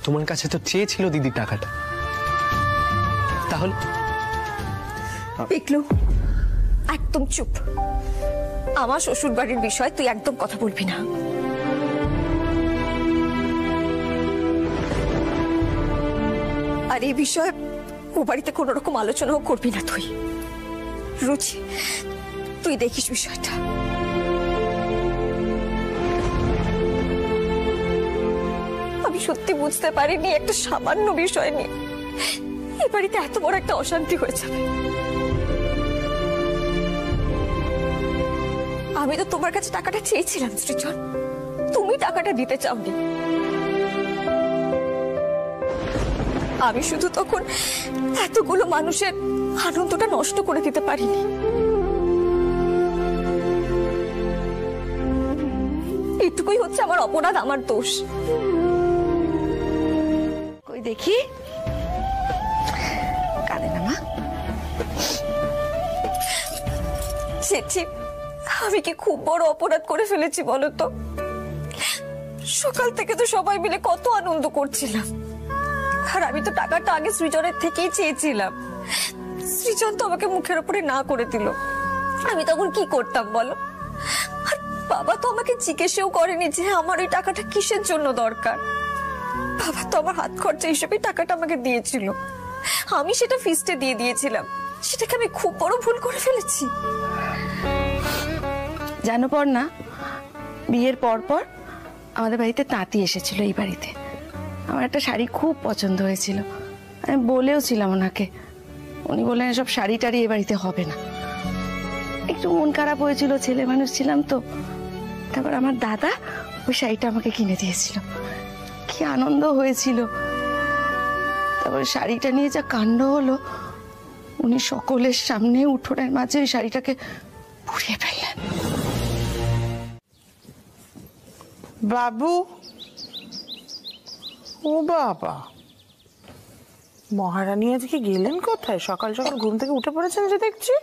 S6: তোমার কাছে তো চেয়েছিল দিদি টাকাটা, তাহলে?
S13: দেখলো, একদম চুপ। আমার শ্বশুর বাড়ির বিষয় তুই একদম কথা বলবি না। আর এই বিষয়ে ও বাড়িতে কোন রকম আলোচনাও করবি না তুই। রুচি, তুই দেখিস বিষয়টা। আমি সত্যি বুঝতে পারিনি একটা সামান্য বিষয় নিয়ে এই বাড়িতে এত বড় একটা অশান্তি হয়ে যাবে। আমি তো তোমার কাছে টাকাটা চেয়েছিলাম সৃজন, তুমি টাকাটা দিতে চাওনি। আমি শুধু তখন এতগুলো মানুষের আনন্দটা নষ্ট করে দিতে পারিনি। এটুকুই হচ্ছে আমার অপরাধ, আমার দোষ। কই দেখি, কাঁদে না মা। আমি কি খুব বড় অপরাধ করে ফেলেছি বলো তো? সকাল থেকে তো সবাই মিলে কত আনন্দ করছিলাম, আর আমি তো টাকাটা আগে সৃজনের থেকেই চেয়েছিলাম। সৃজন তো আমাকে মুখের উপরে না করে দিল। আমি তখন কি করতাম বলো? আর বাবা তো আমাকে জিজ্ঞেসও করেনি যে আমার ওই টাকাটা কিসের জন্য দরকার। বাবা তো আমার হাত খরচা হিসেবে টাকাটা আমাকে দিয়েছিল, আমি সেটা ফিস্টে দিয়ে দিয়েছিলাম। সেটাকে আমি খুব বড় ভুল করে ফেলেছি। জানো পর্ণা, বিয়ের পর পর আমাদের বাড়িতে তাঁতি এসেছিল এই বাড়িতে। আমার একটা শাড়ি খুব পছন্দ হয়েছিল, আমি বলেও ছিলাম ওনাকে। উনি বললেন এসব শাড়ি টাড়ি এ বাড়িতে হবে না। একটু মন খারাপ হয়েছিল, ছেলে মানুষ ছিলাম তো। তারপর আমার দাদা ওই শাড়িটা আমাকে কিনে দিয়েছিল, কি আনন্দ হয়েছিল। তারপর শাড়িটা নিয়ে যা কাণ্ড হলো, উনি সকলের সামনে উঠোনের মাঝে ওই শাড়িটাকে পুড়িয়ে ফেললেন।
S2: বাবু, ও বাবা, মহারানী আজকে গেলেন কোথায়? সকাল সকাল ঘুম থেকে উঠে পড়েছেন যে দেখছি।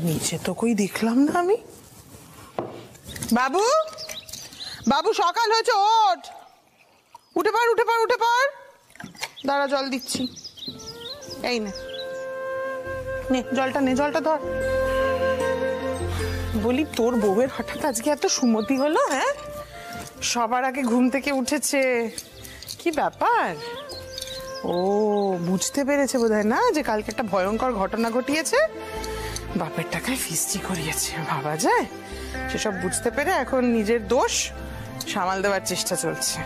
S2: নিচে তো কই দেখলাম না আমি। বাবু, বাবু সকাল হয়েছে, ওঠ, উঠে পড়, উঠে পড়, উঠে পড়। দাঁড়া, জল দিচ্ছি। এই নে, জলটা নে, জলটা ধর। বলি, তোর বউয়ের হঠাৎ আজকে এত সুমতি হলো? হ্যাঁ, সবার আগে ঘুম থেকে উঠেছে, কি ব্যাপার? ও বুঝতে পেরেছে বোধহয় না যে কালকে একটা ভয়ঙ্কর ঘটনা ঘটিয়েছে, বাপের টাকায় ফিস্টি করিয়েছে। ভাবা যায়? সেসব বুঝতে পেরে এখন নিজের দোষ সামাল দেওয়ার চেষ্টা চলছে।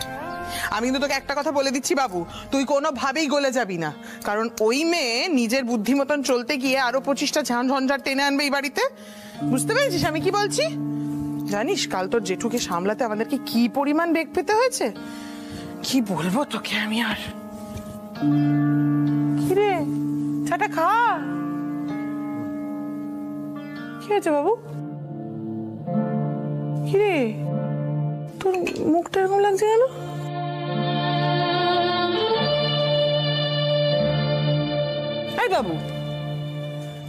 S2: আমি কিন্তু তোকে একটা কথা বলে দিচ্ছি বাবু, তুই কোনোভাবেই গলে যাবি না। কারণ ওই মেয়ে নিজের বুদ্ধি মতন চলতে গিয়ে আরো 25টা ঝঞ্ঝাট টেনে আনবে এই বাড়িতে। বুঝতে পেরেছিস আমি কি বলছি? জানিস কাল তোর জেঠুকে সামলাতে আমাদেরকে কি পরিমাণ বেগ পেতে হয়েছে, কি বলবো তোকে আমি আর। কিরে, চাটা খা। কি হয়েছে বাবু? কিরে, তোর মুখটা এরকম লাগছে কেন? এই বাবু,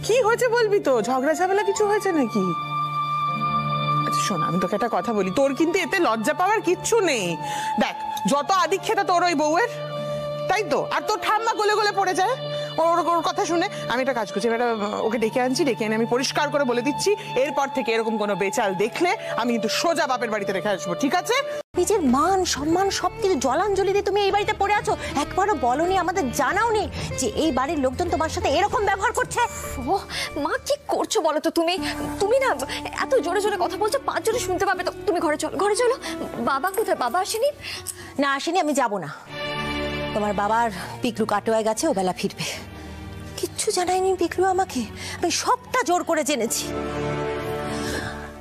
S2: কি হয়েছে বলবি তো? ঝগড়া ঝামেলা কিছু হয়েছে নাকি? আচ্ছা শোন, আমি তোকে একটা কথা বলি, তোর কিন্তু এতে লজ্জা পাওয়ার কিচ্ছু নেই। দেখ, যত আদিক্ষেতা তোর ওই বউয়ের, তাই তো? আর তোর ঠাম্মা গলে গলে পড়ে যায় ওর কথা শুনে। আমি একটা কাজ করছি, ওকে ডেকে আনছি, ডেকে এনে আমি পরিষ্কার করে বলে দিচ্ছি, এরপর থেকে এরকম কোনো বেচাল দেখলে আমি কিন্তু সোজা বাপের বাড়িতে রেখে আসবো, ঠিক আছে?
S11: নিজের মান সম্মান সবকিছু জলাঞ্জলি দিয়ে তুমি এই বাড়িতে পড়ে আছো, একবারও বলনি, আমাদের জানাওনি যে এই বাড়ির লোকজন তোমার সাথে এরকম ব্যবহার করছে।
S1: ও মা, কি করছো বলো তো? তুমি না এত জোরে জোরে কথা বলছো, 5 জনে শুনতে পাবে তো। তুমি ঘরে চলো, ঘরে চলো। বাবা কোথায়? বাবা আসেনি?
S11: না আসেনি, আমি যাব না। তোমার বাবার পিকলু কাটোয়ায় গেছে, ও বেলা ফিরবে। কিচ্ছু জানায়নি পিকলু আমাকে, আমি সবটা জোর করে জেনেছি।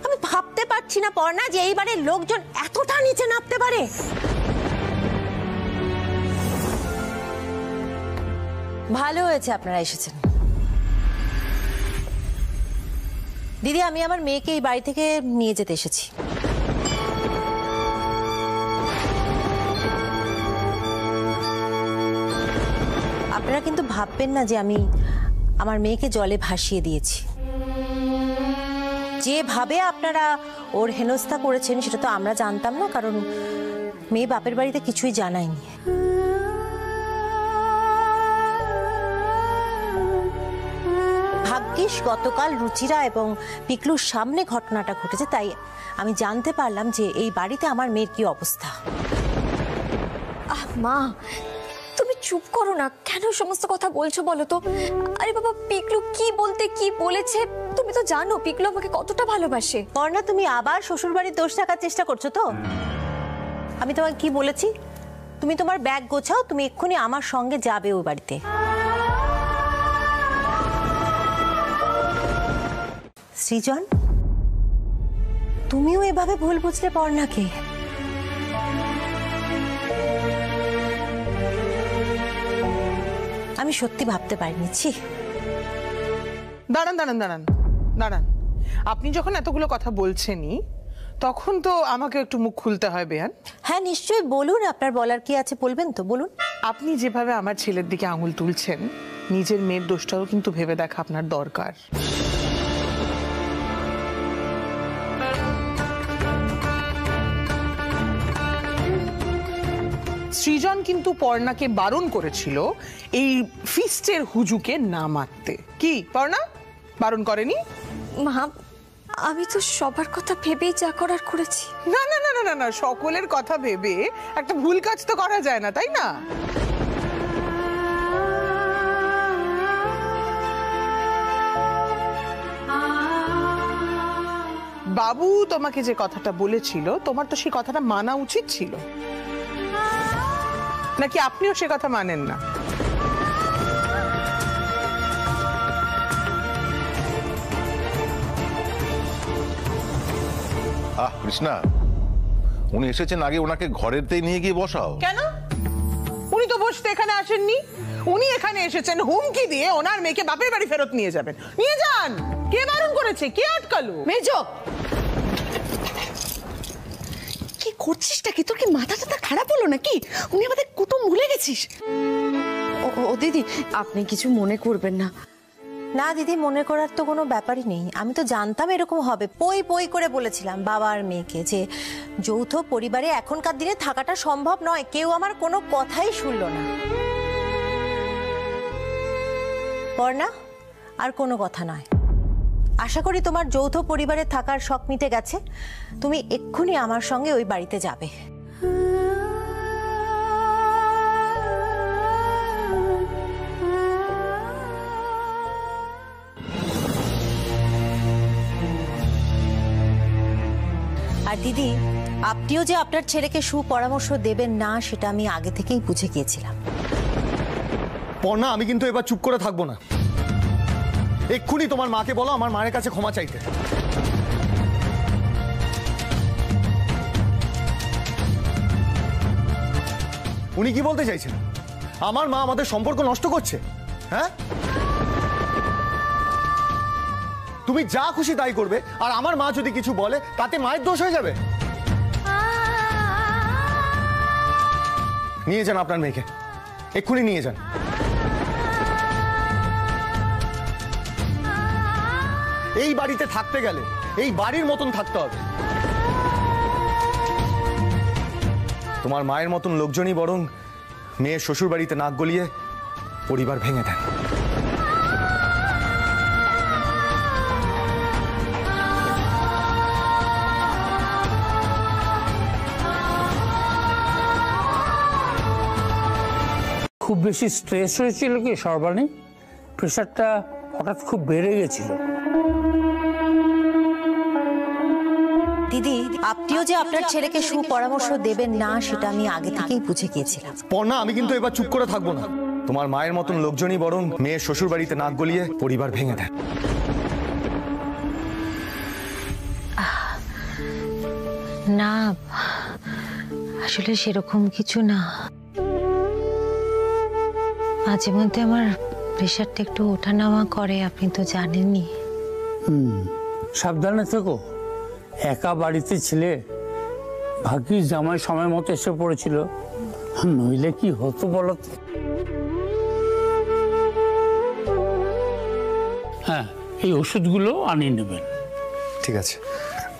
S11: আমি ভাবতে পারছি না পর্ণা যে এই বাড়ির লোকজন এতটা নিচে নামতে পারে। ভালো হয়েছে আপনারা এসেছেন। দিদি, আমি আমার মেয়েকে এই বাড়ি থেকে নিয়ে যেতে এসেছি। আপনারা কিন্তু ভাববেন না যে আমি আমার মেয়েকে জলে ভাসিয়ে দিয়েছি। যেভাবে আপনারা ওর হেনস্থা করেছেন সেটা তো আমরা জানতাম না, কারণ মেয়ে বাপের বাড়িতে কিছুই জানায়নি। ভাগ্যিস গতকাল রুচিরা এবং পিকলুর সামনে ঘটনাটা ঘটেছে, তাই আমি জানতে পারলাম যে এই বাড়িতে আমার মেয়ের কি অবস্থা।
S1: মা, তুমি চুপ করো না, কেন সমস্ত কথা বলছো বলো তো? আরে বাবা, পিকলু কি বলতে কি বলেছে তুমি তো জানো, পিকলু আমাকে কতটা ভালোবাসে।
S11: পর্ণা, তুমি আবার শ্বশুর বাড়ির দোষ থাকার চেষ্টা করছো তো? আমি তোমাকে কি বলেছি? তুমি তোমার ব্যাগ গোছাও, তুমি এক্ষুনি আমার সঙ্গে যাবে ওই বাড়িতে। সৃজন, তুমিও এভাবে ভুল বুঝলে পর্ণাকে। আমি সত্যি ভাবতে পারিনি।
S2: দাঁড়ান দাঁড়ান দাঁড়ান দাঁড়ান, আপনি যখন এতগুলো কথা বলছেনই তখন তো আমাকে একটু মুখ খুলতে হয় বেয়ান।
S11: হ্যাঁ নিশ্চয়ই, বলুন, আপনার বলার কি আছে বলবেন তো, বলুন।
S2: আপনি যেভাবে আমার ছেলের দিকে আঙুল তুলছেন, নিজের মেয়ের দোষটাও কিন্তু ভেবে দেখা আপনার দরকার। সৃজন কিন্তু পর্ণাকে বারণ করেছিল এই ফিস্টের হুজুকে না মারতে। কি পর্ণা, বারণ করেনি?
S1: মা, আমি তো সবার কথা ভেবেই যা করার করেছি।
S2: না না না না না, সকলের কথা ভেবে একটা ভুল কাজ তো করা যায় না, তাই না? বাবু তোমাকে যে কথাটা বলেছিল, তোমার তো সেই কথাটা মানা উচিত ছিল, নাকি আপনিও সে কথা মানেন না?
S12: কৃষ্ণা, উনি এসেছেন, আগে ওনাকে ঘরেতেই নিয়ে গিয়ে বসাও।
S2: কেন? উনি তো বসতে এখানে আসেননি, উনি এখানে এসেছেন হুমকি দিয়ে ওনার মেয়েকে বাপের বাড়ি ফেরত নিয়ে যাবেন। নিয়ে যান, কে বারণ করেছে? কে আটকালো?
S13: মেজো, কি করছিসটা কি? তোর কি মাথা টাথা খারাপ হলো নাকি? উনি আমাদের কুটুম ভুলে গেছিস? ও দিদি, আপনি কিছু মনে করবেন না।
S11: না দিদি, মনে করার তো কোনো ব্যাপারই নেই। আমি তো জানতাম এরকম হবে, পই পই করে বলেছিলাম বাবা আর মেয়েকে যে যৌথ পরিবারে এখনকার দিনে থাকাটা সম্ভব নয়। কেউ আমার কোনো কথাই শুনলো না। পর্ণা, আর কোনো কথা নয়। আশা করি তোমার যৌথ পরিবারে থাকার শখ মিটে গেছে। তুমি এক্ষুনি আমার সঙ্গে ওই বাড়িতে যাবে। আর দিদি, আপনিও যে আপনার ছেলেকে সুপরামর্শ দেবেন না সেটা আমি আগে থেকেই বুঝে গিয়েছিলাম।
S9: পর্ণা, আমি কিন্তু এবার চুপ করে থাকবো না। এক্ষুনি তোমার মাকে বলো আমার মায়ের কাছে ক্ষমা চাইতে। উনি কি বলতে চাইছেন? আমার মা আমাদের সম্পর্ক নষ্ট করছে? হ্যাঁ, তুমি যা খুশি তাই করবে, আর আমার মা যদি কিছু বলে তাতে মায়ের দোষ হয়ে যাবে। নিয়ে যান আপনার মেয়েকে, এক্ষুনি নিয়ে যান। এই বাড়িতে থাকতে গেলে এই বাড়ির মতন থাকতে হবে। তোমার মায়ের মতন লোকজনই বরং মেয়ের শ্বশুর বাড়িতে নাক গলিয়ে পরিবার ভেঙে দেন।
S19: খুব বেশি স্ট্রেস হয়েছিল কি সর্বাণী? প্রেশারটা হঠাৎ খুব বেড়ে গেছিল।
S11: দিদি, আপনিও যে আপনার ছেলেকে সুপরামর্শ দেবেন না সেটা আমি আগে থেকেই বুঝে গিয়েছিলাম।
S9: পর্ণা, আমি কিন্তু এবার চুপ করে থাকবো না। তোমার মায়ের মতন লোকজনই বরং মেয়ের শ্বশুর বাড়িতে নাক গলিয়ে পরিবার ভেঙে দেন।
S11: না, আসলে সেরকম কিছু না। মাঝে মধ্যে আমার প্রেশারটা একটু ওঠানামা করে, আপনি তো জানেনই।
S19: সাবধানে থেকো। একা বাড়িতে ছিলে, ভাগ্যিস জামাই সময় মতো এসে পড়েছিল, নইলে কি হতো বলো তো। হ্যাঁ, এই ওষুধগুলো আনিয়ে নেবেন।
S9: ঠিক আছে,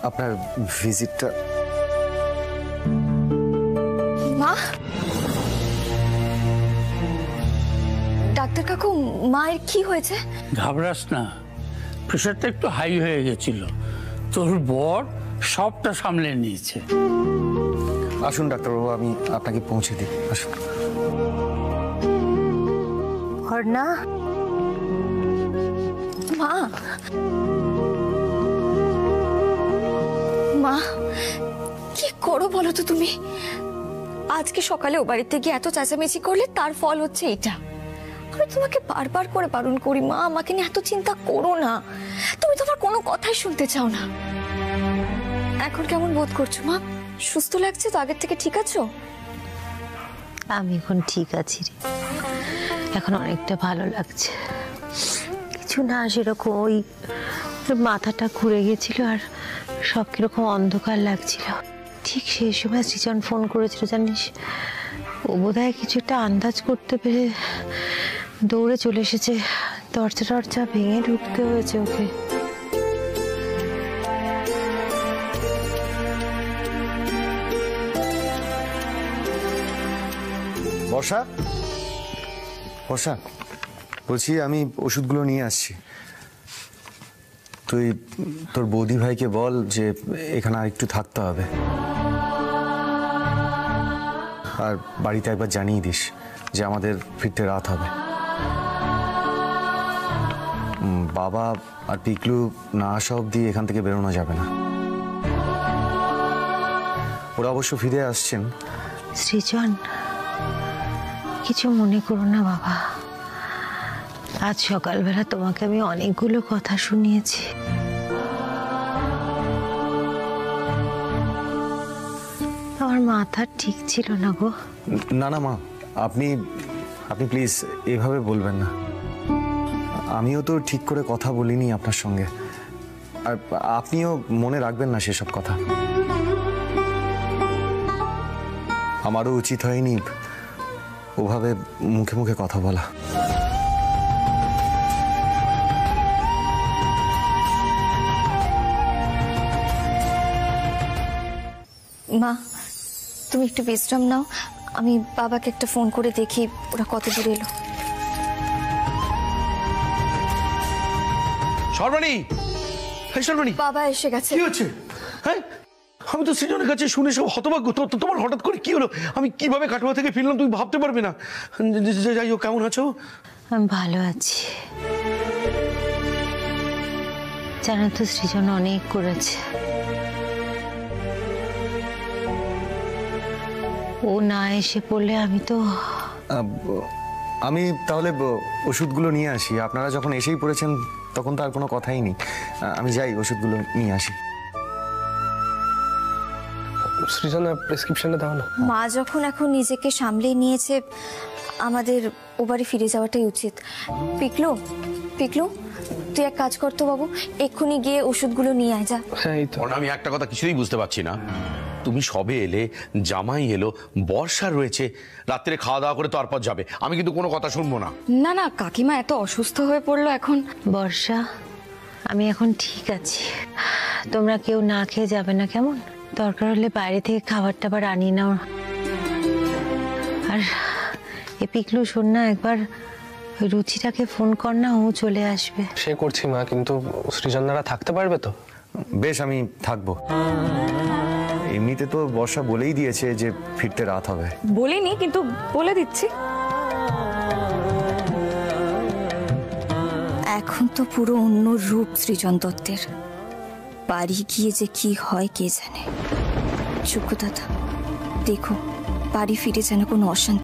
S9: আপনার ভিজিটটা।
S1: মা, ডাক্তার কাকু, মায়ের কি হয়েছে?
S19: ঘাবড়াস না, প্রেশারটা একটু হাই হয়ে গেছিল। তোর বর সবটা সামলে নিয়েছে।
S9: আসুন ডাক্তারবাবু, আমি আপনাকে পৌঁছে দিই। আসুন।
S11: পর্ণা,
S1: মা, মা, কি করো বলো তো তুমি? আজকে সকালে ও বাড়িতে গিয়ে এত চেঁচামেচি করলে তার ফল হচ্ছে এটা। আমি তোমাকে বারবার করে বারণ করি, মা আমাকে নিয়ে এত চিন্তা করো না। তুমি তোমার কোনো কথাই শুনতে চাও না। এখন কেমন বোধ করছো মা? সুস্থ লাগছে তো? আগের থেকে ঠিক আছো?
S11: আমি এখন ঠিক আছি রে, এখন অনেকটা ভালো লাগছে। কিছু না, সেরকম ওই মাথাটা ঘুরে গেছিল আর সব কিরকম অন্ধকার লাগছিল। ঠিক সেই সময় সৃজন ফোন করেছিল জানিস। ও বোধহয় কিছু একটা আন্দাজ করতে পেরে দৌড়ে চলে এসেছে। দরজা টরজা ভেঙে ঢুকতে হয়েছে ওকে।
S9: বর্ষা, বর্ষা, বলছি আমি ওষুধগুলো নিয়ে আসছি। তুই তোর বৌদি ভাইকে বল যে এখানে আর একটু থাকতে হবে, আর বাড়িতে একবার জানিয়ে দিস যে আমাদের ফিরতে রাত হবে। বাবা আর পিকলু না আসা অব্দি এখান থেকে বেরোনো যাবে না। ওরা অবশ্য ফিরে আসছেন।
S11: সৃজন, কিছু মনে করো না বাবা। আজ সকালবেলা তোমাকে আমি অনেকগুলো কথা শুনিয়েছি। আমার মাথা ঠিক ছিল না গো।
S9: না না মা, আপনি আপনি প্লিজ এভাবে বলবেন না। আমিও তো ঠিক করে কথা বলিনি আপনার সঙ্গে, আর আপনিও মনে রাখবেন না সেসব কথা। আমারও উচিত হয়নি ওভাবে মুখে মুখে কথা বলা।
S1: মা, তুমি একটু বিশ্রাম নাও, আমি বাবাকে একটা ফোন করে দেখি ওরা কত দূর এলো।
S4: সর্বাণী, সর্বাণী,
S1: বাবা এসে গেছে।
S4: কি হচ্ছে? হ্যাঁ, আমি তো সৃজনের কাছে শুনে সব হতভাগ্য। তোমার হঠাৎ করে কি হলো? আমি কিভাবে কাটোয়া থেকে ফিরলাম তুমি ভাবতে পারবে না। যাই হোক, কেমন আছো?
S11: আমি ভালো আছি। জানো তো, সৃজন অনেক করেছে। ও না এসে পড়লে আমি তো।
S9: আমি তাহলে ওষুধগুলো নিয়ে আসি। আপনারা যখন এসেই পড়েছেন তখন তো আর কোনো কথাই নেই। আমি যাই, ওষুধগুলো নিয়ে আসি।
S6: সৃজন, প্রেসক্রিপশনটা দাও না।
S1: মা যখন এখন নিজেকে সামলে নিয়েছে, আমাদের ও বাড়ি ফিরে যাওয়াটাই উচিত। পিকলু, পিকলু, তুই এক কাজ করতো বাবু, এক্ষুনি গিয়ে ওষুধগুলো নিয়ে আয় যা।
S6: হ্যাঁ, এই তো।
S4: আমি একটা কথা কিছুতেই বুঝতে পারছি না। তুমি সবে এলে, জামাই এলো, বর্ষা রয়েছে, রাত্রে খাওয়া দাওয়া করে তারপর যাবে। আমি কিন্তু কোনো কথা শুনবো না।
S8: না না, কাকিমা এত অসুস্থ হয়ে পড়লো এখন।
S11: বর্ষা, আমি এখন ঠিক আছি। তোমরা কেউ না খেয়ে যাবে না, কেমন? দরকার হলে বাইরে থেকে খাবার টাবার আনিয়ে নাও। এ পিকলু শোন না, একবার ওই রুচিটাকে ফোন কর না, ও চলে আসবে।
S6: সে করছি মা, কিন্তু সৃজনদারা থাকতে পারবে তো?
S14: বেশ, আমি থাকবো। এমনিতে তো বর্ষা বলেই দিয়েছে যে ফিরতে রাত হবে।
S8: বলিনি, কিন্তু বলে দিচ্ছি।
S15: এখন তো পুরো অন্য রূপ সৃজন দত্তের। বাড়ি গিয়ে যে কি হয় কে জানে। চুকু দাদা দেখো, বাড়ি ফিরে যেন কোনো অশান্তি